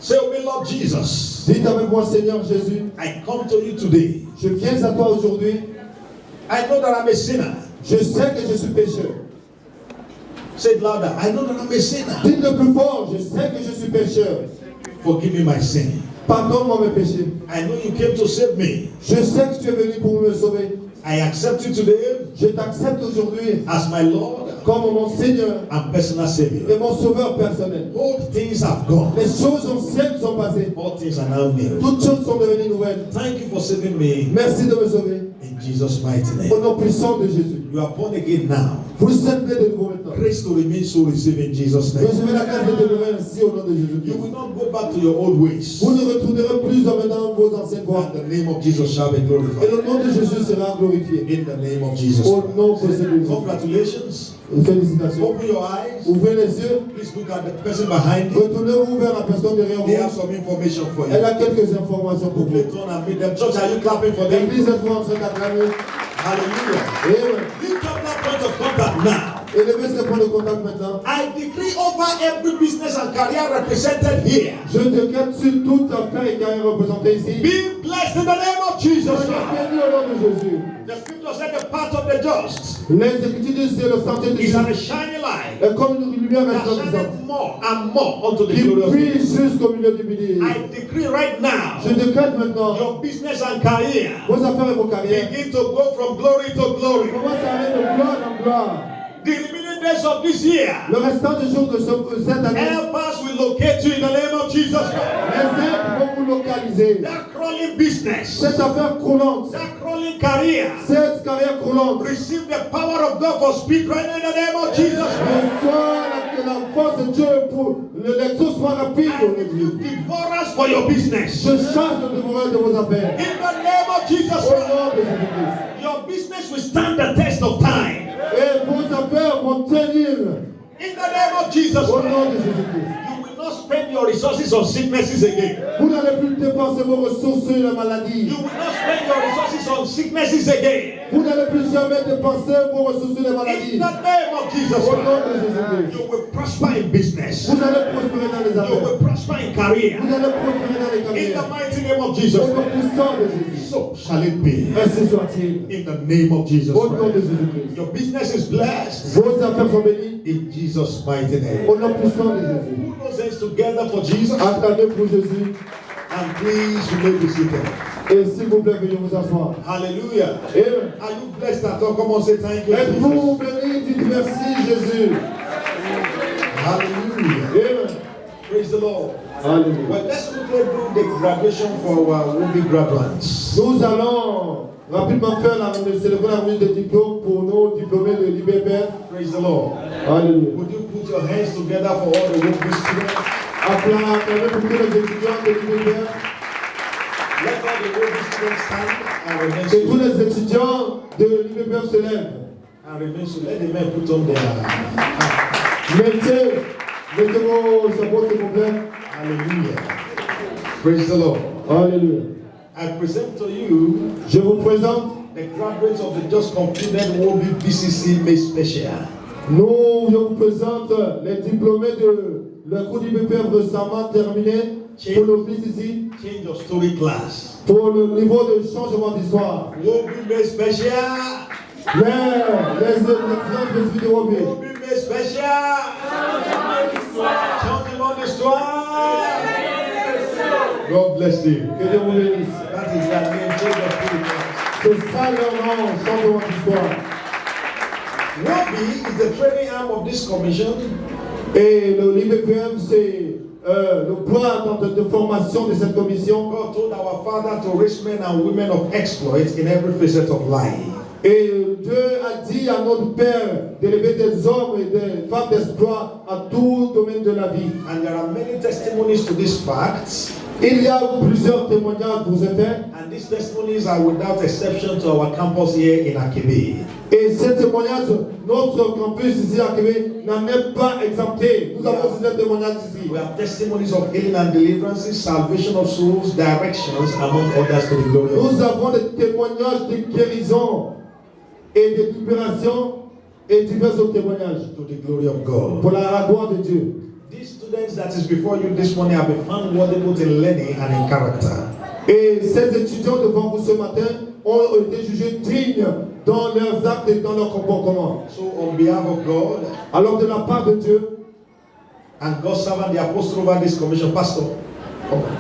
Say, oh, Lord Jesus, Dites avec moi, Seigneur Jésus, I come to you today. je viens à toi aujourd'hui. I know that I'm a sinner. Je sais que je suis pécheur. Say it louder. I know that I'm a sinner. Dites le plus fort, je sais que je suis pécheur. Forgive me my sin. Pardonne-moi mes péchés. I know you came to save me. Je sais que tu es venu pour me sauver. I accept you today Je t'accepte aujourd'hui as my Lord comme mon Seigneur and personal Savior. et mon sauveur personnel. Old things have gone. Les choses anciennes sont passées. All things are now new. Toutes choses sont devenues nouvelles. Thank you for saving me Merci de me sauver. in Jesus' mighty name. Au nom puissant de Jésus. You are born again now. Vous êtes nés de nouveau maintenant. Grace to remain so received in Jesus' name. Recevez la grâce de demeurer ainsi au nom de You Jésus-Christ. will not go back to your old ways. Vous ne retournerez plus dans vos anciennes voies. And the name of Jesus shall be Et glorified. le nom de Jésus sera glorifié. In the name of Jesus. Au nom de Jésus. Congratulations. Félicitations. Open your eyes. Ouvrez les yeux. Please look at the person behind you. Retournez-vous vers la personne derrière They have vous. some information for Elle you. a quelques informations pour Quickly vous. turn and meet them. Church, are you clapping for them? L'église est en train d'acclamer. Hallelujah. Amen. Lift up that point of contact now. Élevez ce point de contact maintenant. I decree over every business and career represented here. Je décrète sur toute affaire et carrière représentée ici. Be blessed in the name of Jesus. Soyez bénis au nom de Jésus. The scripture said the path of the just Les Écritures disent c'est le sentier de is Jésus. a shining light Et comme une lumière that resplendissante shineth more and more unto the qui glorious day. brille jusqu'au milieu du midi. I decree right now, Je décrète maintenant your business and career vos affaires et vos carrières. begin to go from glory to glory. Commence à aller de gloire en gloire. The remaining days of this year, Le restant des jours de cette année, help us will locate you in the name of Jesus Christ. les aides vont vous localiser. That crawling business, Cette affaire croulante, that crawling career, cette carrière croulante, receive the power of God for speed right now in the name of Jesus Christ. reçoit la force de Dieu pour l'exaucement rapide I de l'Église. devour us for your business. Je chasse le dévoreur de vos affaires. In the name of Jesus Au Christ, nom de Jésus-Christ. your business will stand the test of time. Et vos affaires vont tenir. In the name of Jesus Au Christ, nom de Jésus-Christ. you will not spend your resources on sicknesses again. Vous n'allez plus dépenser vos ressources sur la maladie. You will not spend your resources on sicknesses again. Vous n'allez plus jamais dépenser vos ressources sur les In maladies. the name of Jesus Au nom Christ, de Jésus-Christ. you will prosper in business. Vous allez prospérer dans les You affaires. will prosper in career. Vous allez prospérer dans les In the carrières. mighty name of Jesus Au nom Christ. puissant de Jésus. So shall it be. Ainsi soit-il. In the name of Jesus Au nom de Christ. Jésus-Christ. Your business is blessed. Vos affaires sont bénies. In Jesus' mighty name. Au nom puissant de Jésus. Put those hands together for Jesus. Acclamez pour Jésus. And please, you may be seated. Et s'il vous plaît, veuillez vous asseoir. Hallelujah. Amen. Are you blessed at all? Come on, say thank you. Jesus. Êtes-vous bénis? Dites merci, Jésus. Hallelujah. Amen. Praise the Lord. Alléluia. Well, let's quickly do the graduation for our would-be graduates. Nous allons rapidement célébrer la remise des diplômes pour nos diplômés de l'IBPF. Praise the Lord. Alléluia. Would you put your hands together for all the would-be students? Acclamez pour tous les étudiants de l'IBPF. Let all the would-be students stand and remain Que tous seated. les étudiants de l'IBPF se lèvent. And remain seated. Let the men put on their hat. Mettez vos chapeaux, s'il vous plaît. Hallelujah. Praise the Lord. Alléluia. I present to you Je vous présente, the graduates of the just completed would-be BCC May Special. je vous présente les diplômés de la cours d'IBPF récemment terminé pour le BCC, Change of story class. pour le niveau de changement d'histoire. Would-be May Special. Les étudiants spécifiques de Roby. Would-be May Special. Changement d'histoire. God bless you. Que Dieu vous bénisse. That is their name. Change of story class. C'est ça leur nom, changement d'histoire. Would-be is the training arm of this commission. Et le l'IBPF, c'est le point de formation de cette commission. God told our Father to raise men and women of exploits in every facet of life. Et Dieu a dit à notre Père d'élever des hommes et des femmes d'espoir à tout domaine de la vie. And there are many testimonies to these facts. Il y a plusieurs témoignages pour ce faire. And these testimonies are without exception to our campus here in Akibe. Et ces témoignages, notre campus ici à Québec n'en est pas exempté. Nous avons ces témoignages ici. We have testimonies of healing and deliverances, salvation of souls, directions, among others, to the glory of God. Nous avons des témoignages de guérison et de libération et divers autres témoignages To the glory of God. pour la gloire de Dieu. These students that is before you this morning have been found worthy both in learning and in character. Et ces étudiants devant vous ce matin ont été jugés dignes dans leurs actes et dans leur comportement. So on behalf of God Alors de la part de Dieu and God's servant, the apostle over this commission, Pastor,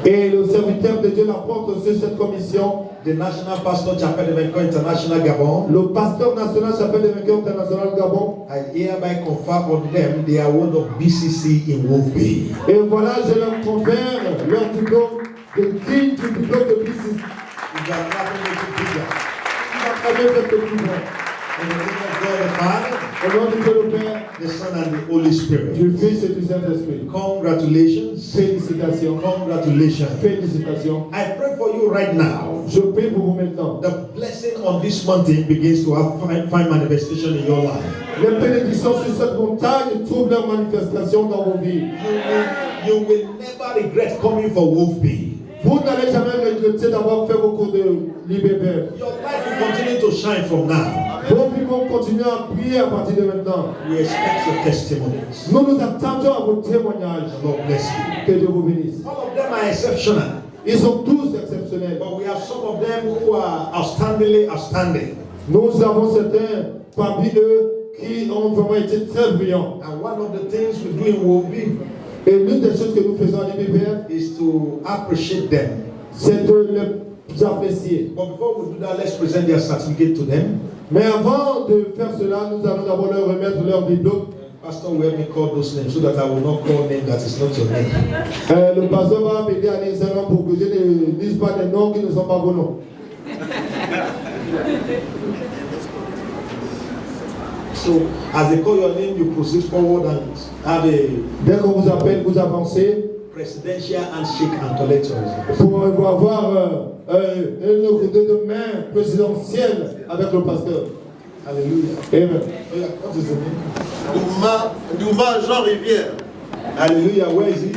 et le serviteur de Dieu l'apporte sur cette commission, the National Pastor Chapel Evenko International Gabon, le pasteur national Chapelle des Vainqueurs International Gabon. I hereby confer on them the award of BCC in Wolf Bay. Et voilà, je leur confère leur diplôme de digne du diplôme de BCC. You are clapping with the bigger. In In the name of God the Father, au nom de Dieu le Père, the Son, and the Holy Spirit. du Fils et du Saint-Esprit. Congratulations. Félicitations. Congratulations. Félicitations. I pray for you right now. Je prie pour vous maintenant. The blessing on this mountain begins to have fine manifestation in your life. Les bénédictions sur cette montagne trouvent leur manifestation dans vos vies. You will never regret coming for Wolf Bay. Vous n'allez jamais regretter d'avoir fait vos cours de l'IBPF. Your life will continue to shine from now. Vos vies vont continuer à briller à partir de maintenant. We expect your testimonies. Nous nous attendons à vos témoignages. The Lord bless you. Que Dieu vous bénisse. All of them are exceptional, Ils sont tous exceptionnels. but we have some of them who are outstanding. Nous avons certains parmi eux qui ont vraiment été très brillants. And one of the things we do in Wolf Bay Et l'une des choses que nous faisons à l'IBPF, is to appreciate them. c'est de les apprécier. But before we do that, let's present their certificate to them. Mais avant de faire cela, nous allons d'abord leur remettre leur diplôme. Pastor will help me call those names so that I will not call name that is not your name. Le pasteur va m'aider à lire ces noms pour que je ne lise pas des noms qui ne sont pas vos noms. So as they call your name, you proceed forward and have a Dès qu'on vous appelle, vous avancez presidential handshake and collectorism. pour avoir une route de main présidentielle avec le pasteur. Hallelujah. Amen. Oh yeah, what is the name? Douma Jean Rivière. Hallelujah. Where is he?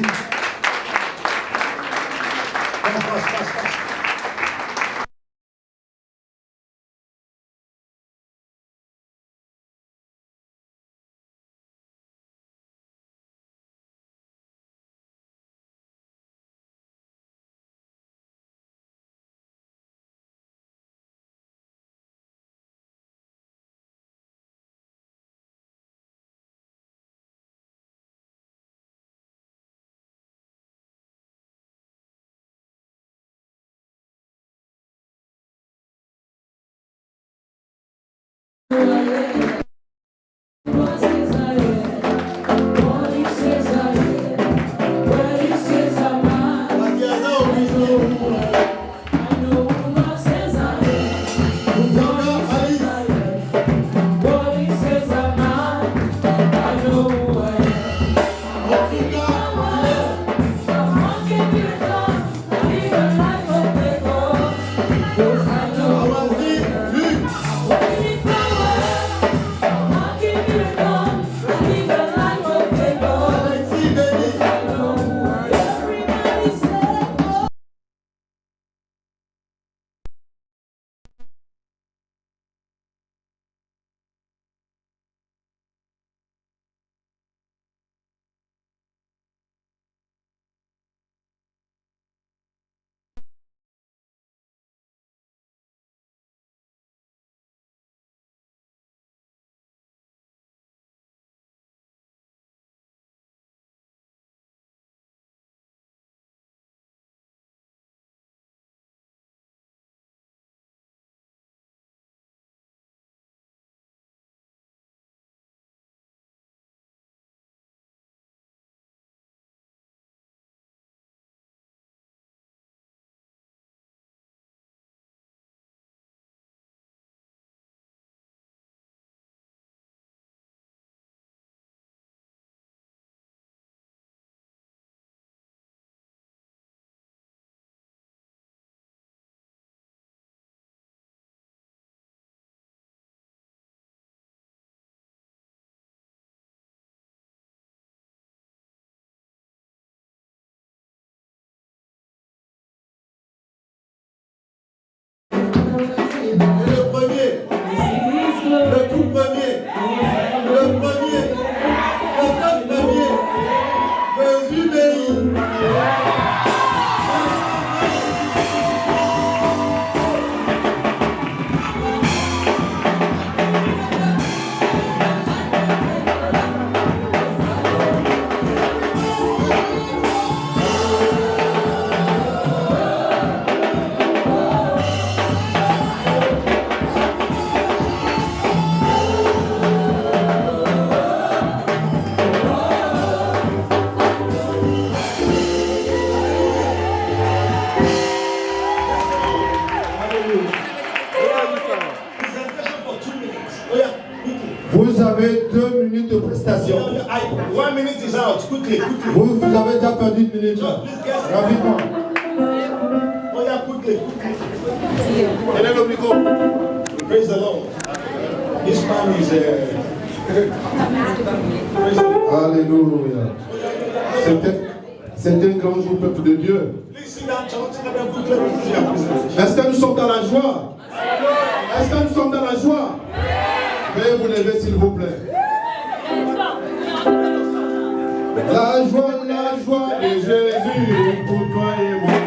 Le premier. Le tout premier. Le premier. Le seul premier. Jésus béni. Vous avez 2 minutes de prestation. 1 minute is out. Quickly, quickly. Vous avez déjà perdu 1 minute. Rapidement. Oh yeah, quickly, quickly. Quel est le micro? Praise the Lord. This man is praise the Lord. Alléluia. C'est un grand jour, peuple de Dieu. Please sit down, church. Quickly. Est-ce que nous sommes dans la joie? Est-ce que nous sommes dans la joie? Veuillez vous lever, s'il vous plaît. La joie de Jésus pour toi et moi.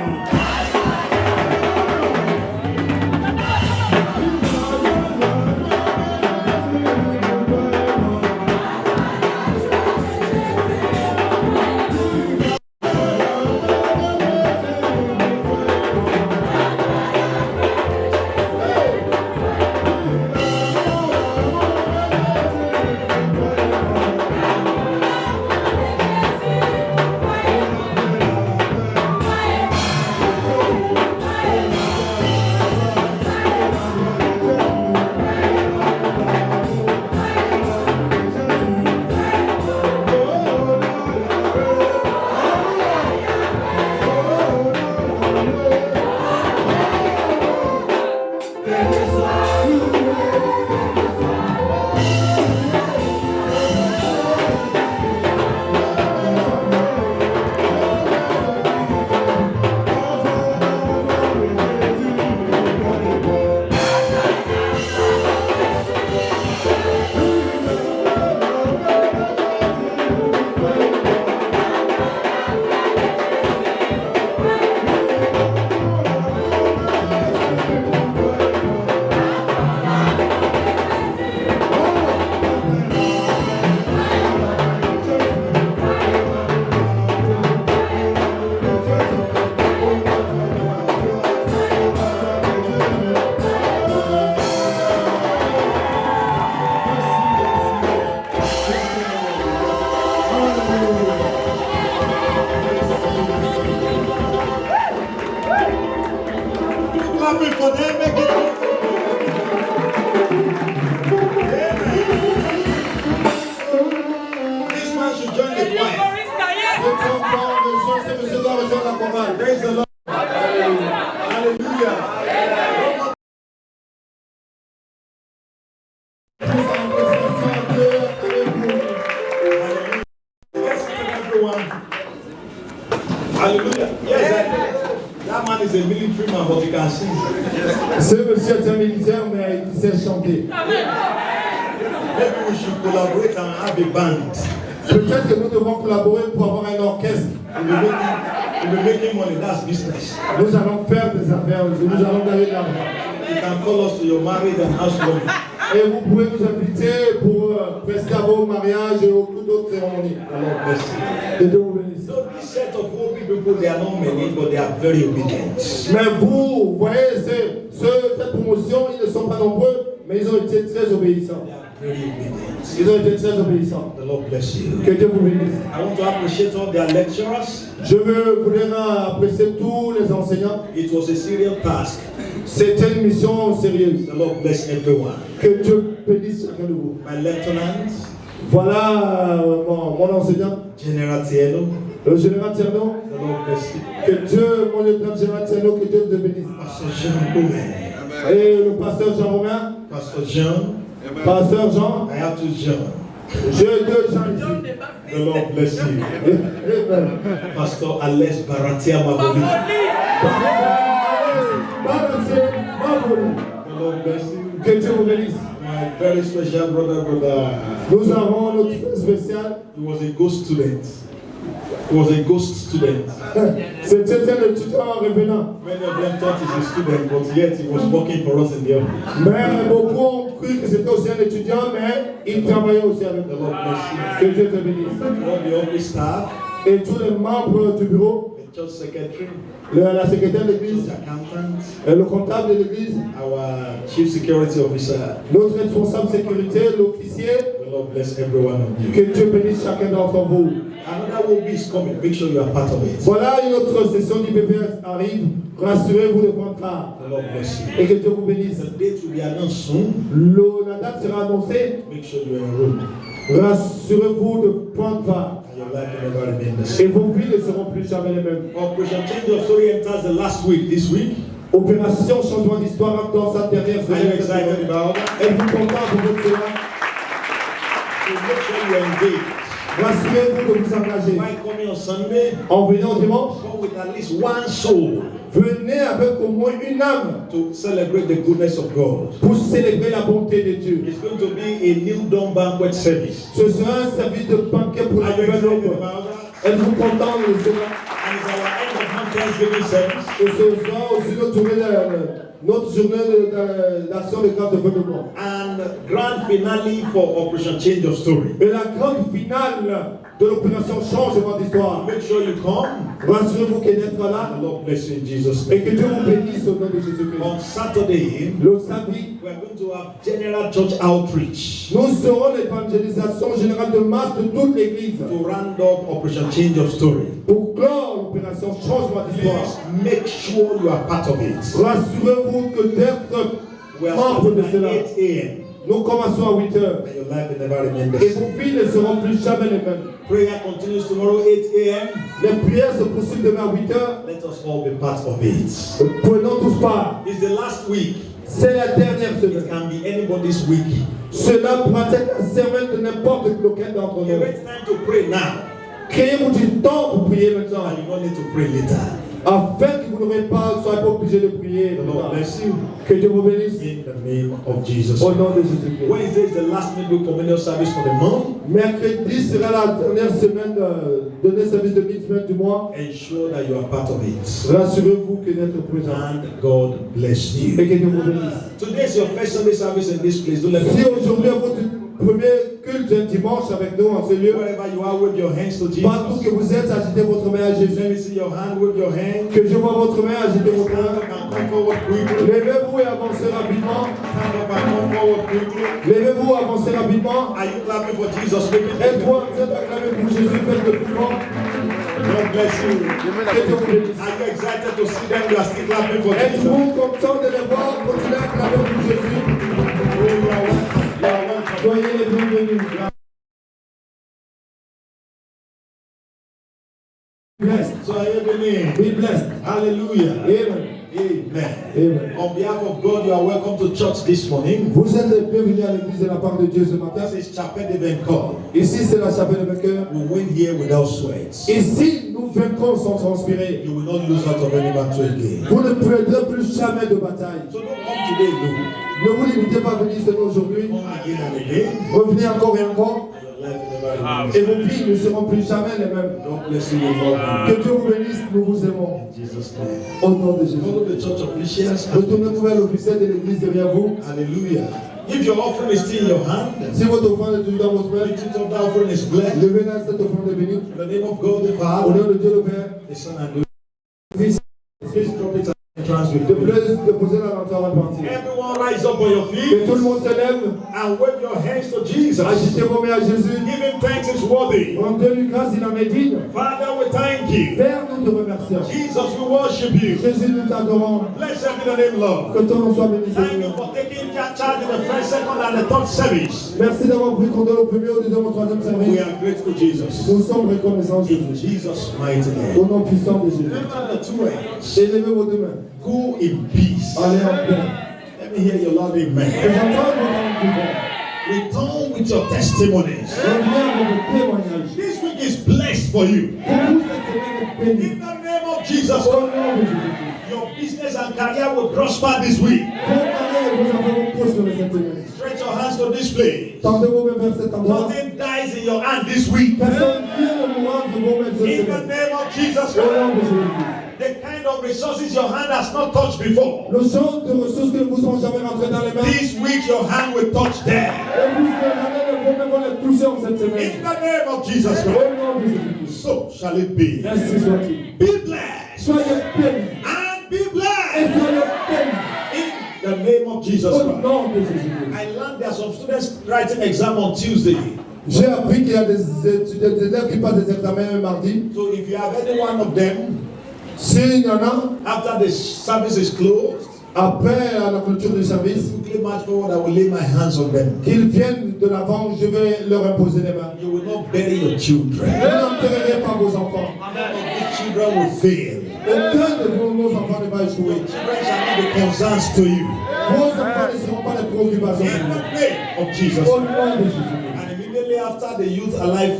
Praise the Lord. Hallelujah. Hallelujah. Yes, that man is a military man, but you can sing. Ce monsieur est un militaire, mais il sait chanter. Maybe we should collaborate and have a band. Peut-être que nous devons collaborer pour avoir un orchestre. We'll be making money, that's business. Nous allons faire des affaires, nous allons gagner de l'argent. You can call us to your marriage and housewarming. Et vous pouvez nous inviter pour prester à vos mariages et toute autre cérémonie. Alors, merci. Que Dieu vous bénisse. So this set of old people, they are not many, but they are very obedient. Mais vous voyez, cette promotion, ils ne sont pas nombreux, mais ils ont été très obéissants. Very obedient. Ils ont été très obéissants. The Lord bless you. Que Dieu vous bénisse. I want to appreciate all their lecturers. Je veux vouloir apprécier tous les enseignants. It was a serious task. C'était une mission sérieuse. The Lord bless everyone. Que Dieu bénisse chacun de vous. My lieutenant, Voilà mon enseignant, General Tielo. le général Tierno. The Lord bless you. Que Dieu, mon lieutenant général Tierno, que Dieu vous bénisse. Pastor Jean Omen. Et le pasteur Jean-Romain. Pastor Jean. Pasteur Jean. I have two Jean. J'ai deux gens ici. The Lord bless you. Amen. Pastor Alex Baratia Maboli. Baratia Maboli. The Lord bless you. Que Dieu vous bénisse. My very special brother. Nous avons notre frère spécial. He was a ghost student. He was a ghost student. C'était un étudiant revenant. Many of them thought he's a student, but yet he was working for us in the office. Mais beaucoup ont cru que c'était aussi un étudiant, mais il travaillait aussi avec The nous. Lord bless you. Que Dieu te bénisse. All the office staff, Et tous les membres du bureau, the church secretary, la secrétaire de l'église, church accountant, le comptable de l'église, our chief security officer. notre responsable sécurité, l'officier. The Lord bless every one of you. Que Dieu bénisse chacun d'entre vous. Another will be coming. Make sure you are part of it. Voilà, une autre session du BPS arrive. Rassurez-vous de prendre part. The Lord bless you. Et que Dieu vous bénisse. The date will be announced soon. La date sera annoncée. Make sure you are enrolled. Rassurez-vous de prendre part. And your life will never remain the Et same. vos vies ne seront plus jamais les mêmes. Operation Change of Story enters the last week, this week. Opération changement d'histoire dans sa dernière Are you semaine. excited about that? Êtes-vous content pour votre cela? So make sure you are engaged. Rassurez-vous de vous engager. By coming on Sunday, En venant dimanche, come with at least one soul venez avec au moins une âme to celebrate the goodness of God. pour célébrer la bonté de Dieu. It's going to be a new dawn banquet service. Ce sera un service de banquet pour la Are you nouvelle excited œuvre. about that? Êtes-vous content de cela? And it's our end of month Thanksgiving service. Et ce sera aussi notre journée d'action de grâce de fin de mois. And grand finale for Operation Change of Story. Et la grande finale de l'opération changement d'histoire. Make sure you come. Rassurez-vous qu'elle est là And the Lord bless you in Jesus' et name. que Dieu vous bénisse au nom de Jésus-Christ. On Saturday, Le samedi, we are going to have general church outreach nous aurons l'évangélisation générale de masse de toute l'église to round up Operation Change of Story. pour clore l'opération changement d'histoire. Please make sure you are part of it. Rassurez-vous que d'être We are membre starting de at cela. 8 a.m. Nous commençons à 8 heures and your life will never remain the et same. vos vies ne seront plus jamais les mêmes. Prayer continues tomorrow 8 a.m. Les prières se poursuivent demain à 8 heures. Let us all be part of it. Prenons tous part. It's the last week. C'est la dernière It semaine. can be anybody's week. Cela pourra être la semaine de n'importe lequel d'entre nous. It's time to pray now. Créez-vous du temps pour prier maintenant, And you don't need to pray later. afin que vous n'aurez pas, soyez pas obligés de prier. The Lord bless you Que Dieu vous bénisse. in the name of Jesus. Au nom de Jésus-Christ. Wednesday is the last midweek communion service for the month. Mercredi sera la dernière semaine de dernier service de mi-semaine du mois. Ensure that you are part of it. Rassurez-vous que d'être présent. And God bless Et you. que Dieu vous bénisse. Today is your first Sunday service in this place. Don't let Si me. aujourd'hui est votre premier culte un dimanche avec nous en ce lieu, Wherever you are, wave your hands to partout Jesus. que vous êtes, agitez votre main à Let me Jésus. see your hand, wave your hand. Que je vois votre main, agitez votre main. And come forward quickly. Levez-vous et avancez rapidement. Stand up and come forward quickly. Levez-vous, avancez rapidement. Are you clapping for Jesus? Make it. Êtes-vous acclamé pour Jésus, faites le plus grand. God bless you. Que Dieu vous bénisse. Are you excited to see them? You are still clapping for Jesus. Êtes-vous content de les voir continuer à acclamer pour Jésus? Oh, you are welcome. You are welcome. Soyez les bienvenus. Blessed. So are you beginning? Be blessed. Hallelujah. Amen. Amen. Amen. On behalf of God, you are welcome to church this morning. Vous êtes les bienvenus à l'église de la part de Dieu ce matin. This is Chapel de Vainqueur. Ici, c'est la chapelle de vainqueur. We win here without sweat. Ici, nous vaincrons sans transpirer. You will not lose out of any battle again. Vous ne perdrez plus jamais de bataille. So don't come today, no. Ne vous limitez pas à venir seulement aujourd'hui. Come again and again. Revenez encore et encore. Your life will never remain the Et same. vos vies ne seront plus jamais les mêmes. God bless you with love. Que Dieu vous bénisse, nous vous aimons. In Jesus' name. Au nom de Jésus. Follow the church officials. Retournez-vous vers l'officiel de l'église derrière vous. Hallelujah. If your offering is still in your hand, Si votre offrande est toujours dans votre main, the title of that offering is blessed. levez là cette offrande est bénie. In the name of God the Au Father, nom de Dieu le Père, the Son, and the Fils, Please drop it and trans with de me. plaise déposer la lanterne à partir. Everyone rise up on your Que feet tout le monde se lève, and wave your hands to Jesus. agitez vos mains à Jésus. Give him thanks, it's worthy. Rendez-lui grâce, il en est digne. Father, we thank you. Père, nous te remercions. Jesus, we worship you. Jésus, nous t'adorons. Blessed be the name, Lord. Que ton nom soit béni, Thank you Seigneur. for taking charge in the first, second, and the third service. Merci d'avoir pris contrôle au premier, au deuxième, au troisième We service. are grateful, Jesus. Nous sommes reconnaissants, In Jésus. Jesus' mighty Au name. nom puissant de Jésus. Remember the two hands. Et levez vos deux mains. Go in peace. Allez en paix. Let me hear your loud Que amen. j'entende votre pouvoir. Return with your testimonies. Reviens avec vos témoignages. This week is blessed for you. Pour vous, cette semaine est bénie. In the name of Jesus. Au nom de Jésus. Your business and career will prosper this week. Vos carrières et vos affaires vont prospérer cette semaine. Stretch your hands to this place. Tendez vos mains vers cet endroit. Nothing dies in your hand this week. Personne ne mourra de vos mains cette In the semaine. name of Jesus Au nom de Christ. Jésus. The kind of resources your hand has not touched before. Le genre de ressources que vous sont jamais rentrées dans les mains. This week your hand will touch them. Et vous serez vos mains vont les toucher en cette semaine. In the name of Jesus Au Christ. nom de Jésus. So shall it be. Ainsi soit-il. Be blessed Soyez bénis. and be Et blessed. soyez bénis. In the name of Jesus Au Christ. nom de Jésus. I learned there are some students writing exam on Tuesday. J'ai appris qu'il y a des élèves qui passent des examens mardi. So if you have any one of them, S'il y en a, after the service is closed, après la clôture du service, quickly march forward, I will lay my hands on them. qu'ils viennent de l'avant, je vais leur imposer les mains. You will not bury your children. Vous n'enterrerez pas vos enfants. None of the children will fail. Aucun de vos enfants ne va échouer. Children shall not be concerns to you. Vos enfants ne seront pas des préoccupations. In the name of Jesus. Au nom de Jésus. And immediately after the Youth Alive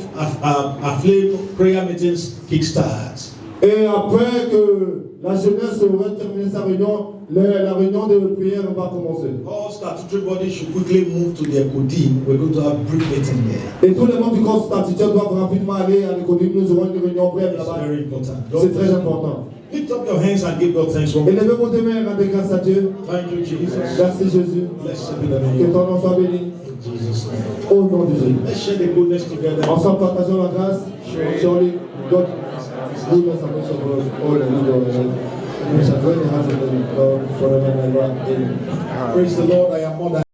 Aflame prayer meetings kickstart, Et après que la jeunesse aurait terminé sa réunion, la réunion de prière va commencer. all statutory bodies should quickly move to their Kodim. We're going to have brief meeting there. Et tous les membres du corps statutaire doivent rapidement aller à l'économie. Nous aurons une réunion brève It's là-bas. very important. C'est très important. Lift up your hands and give God thanks. Et levez vos deux mains et rendez grâce à Dieu. Thank you, Jesus. Merci Jésus. Blessed be the name Que of ton nom soit béni. Jesus. Au nom de Jésus. Let's share the goodness together. Ensemble, partageons la grâce. Surely, God, goodness and mercy for us all and lead our life. We shall dwell in the house of the Lord forever and ever. Amen. Praise the Lord. I am more than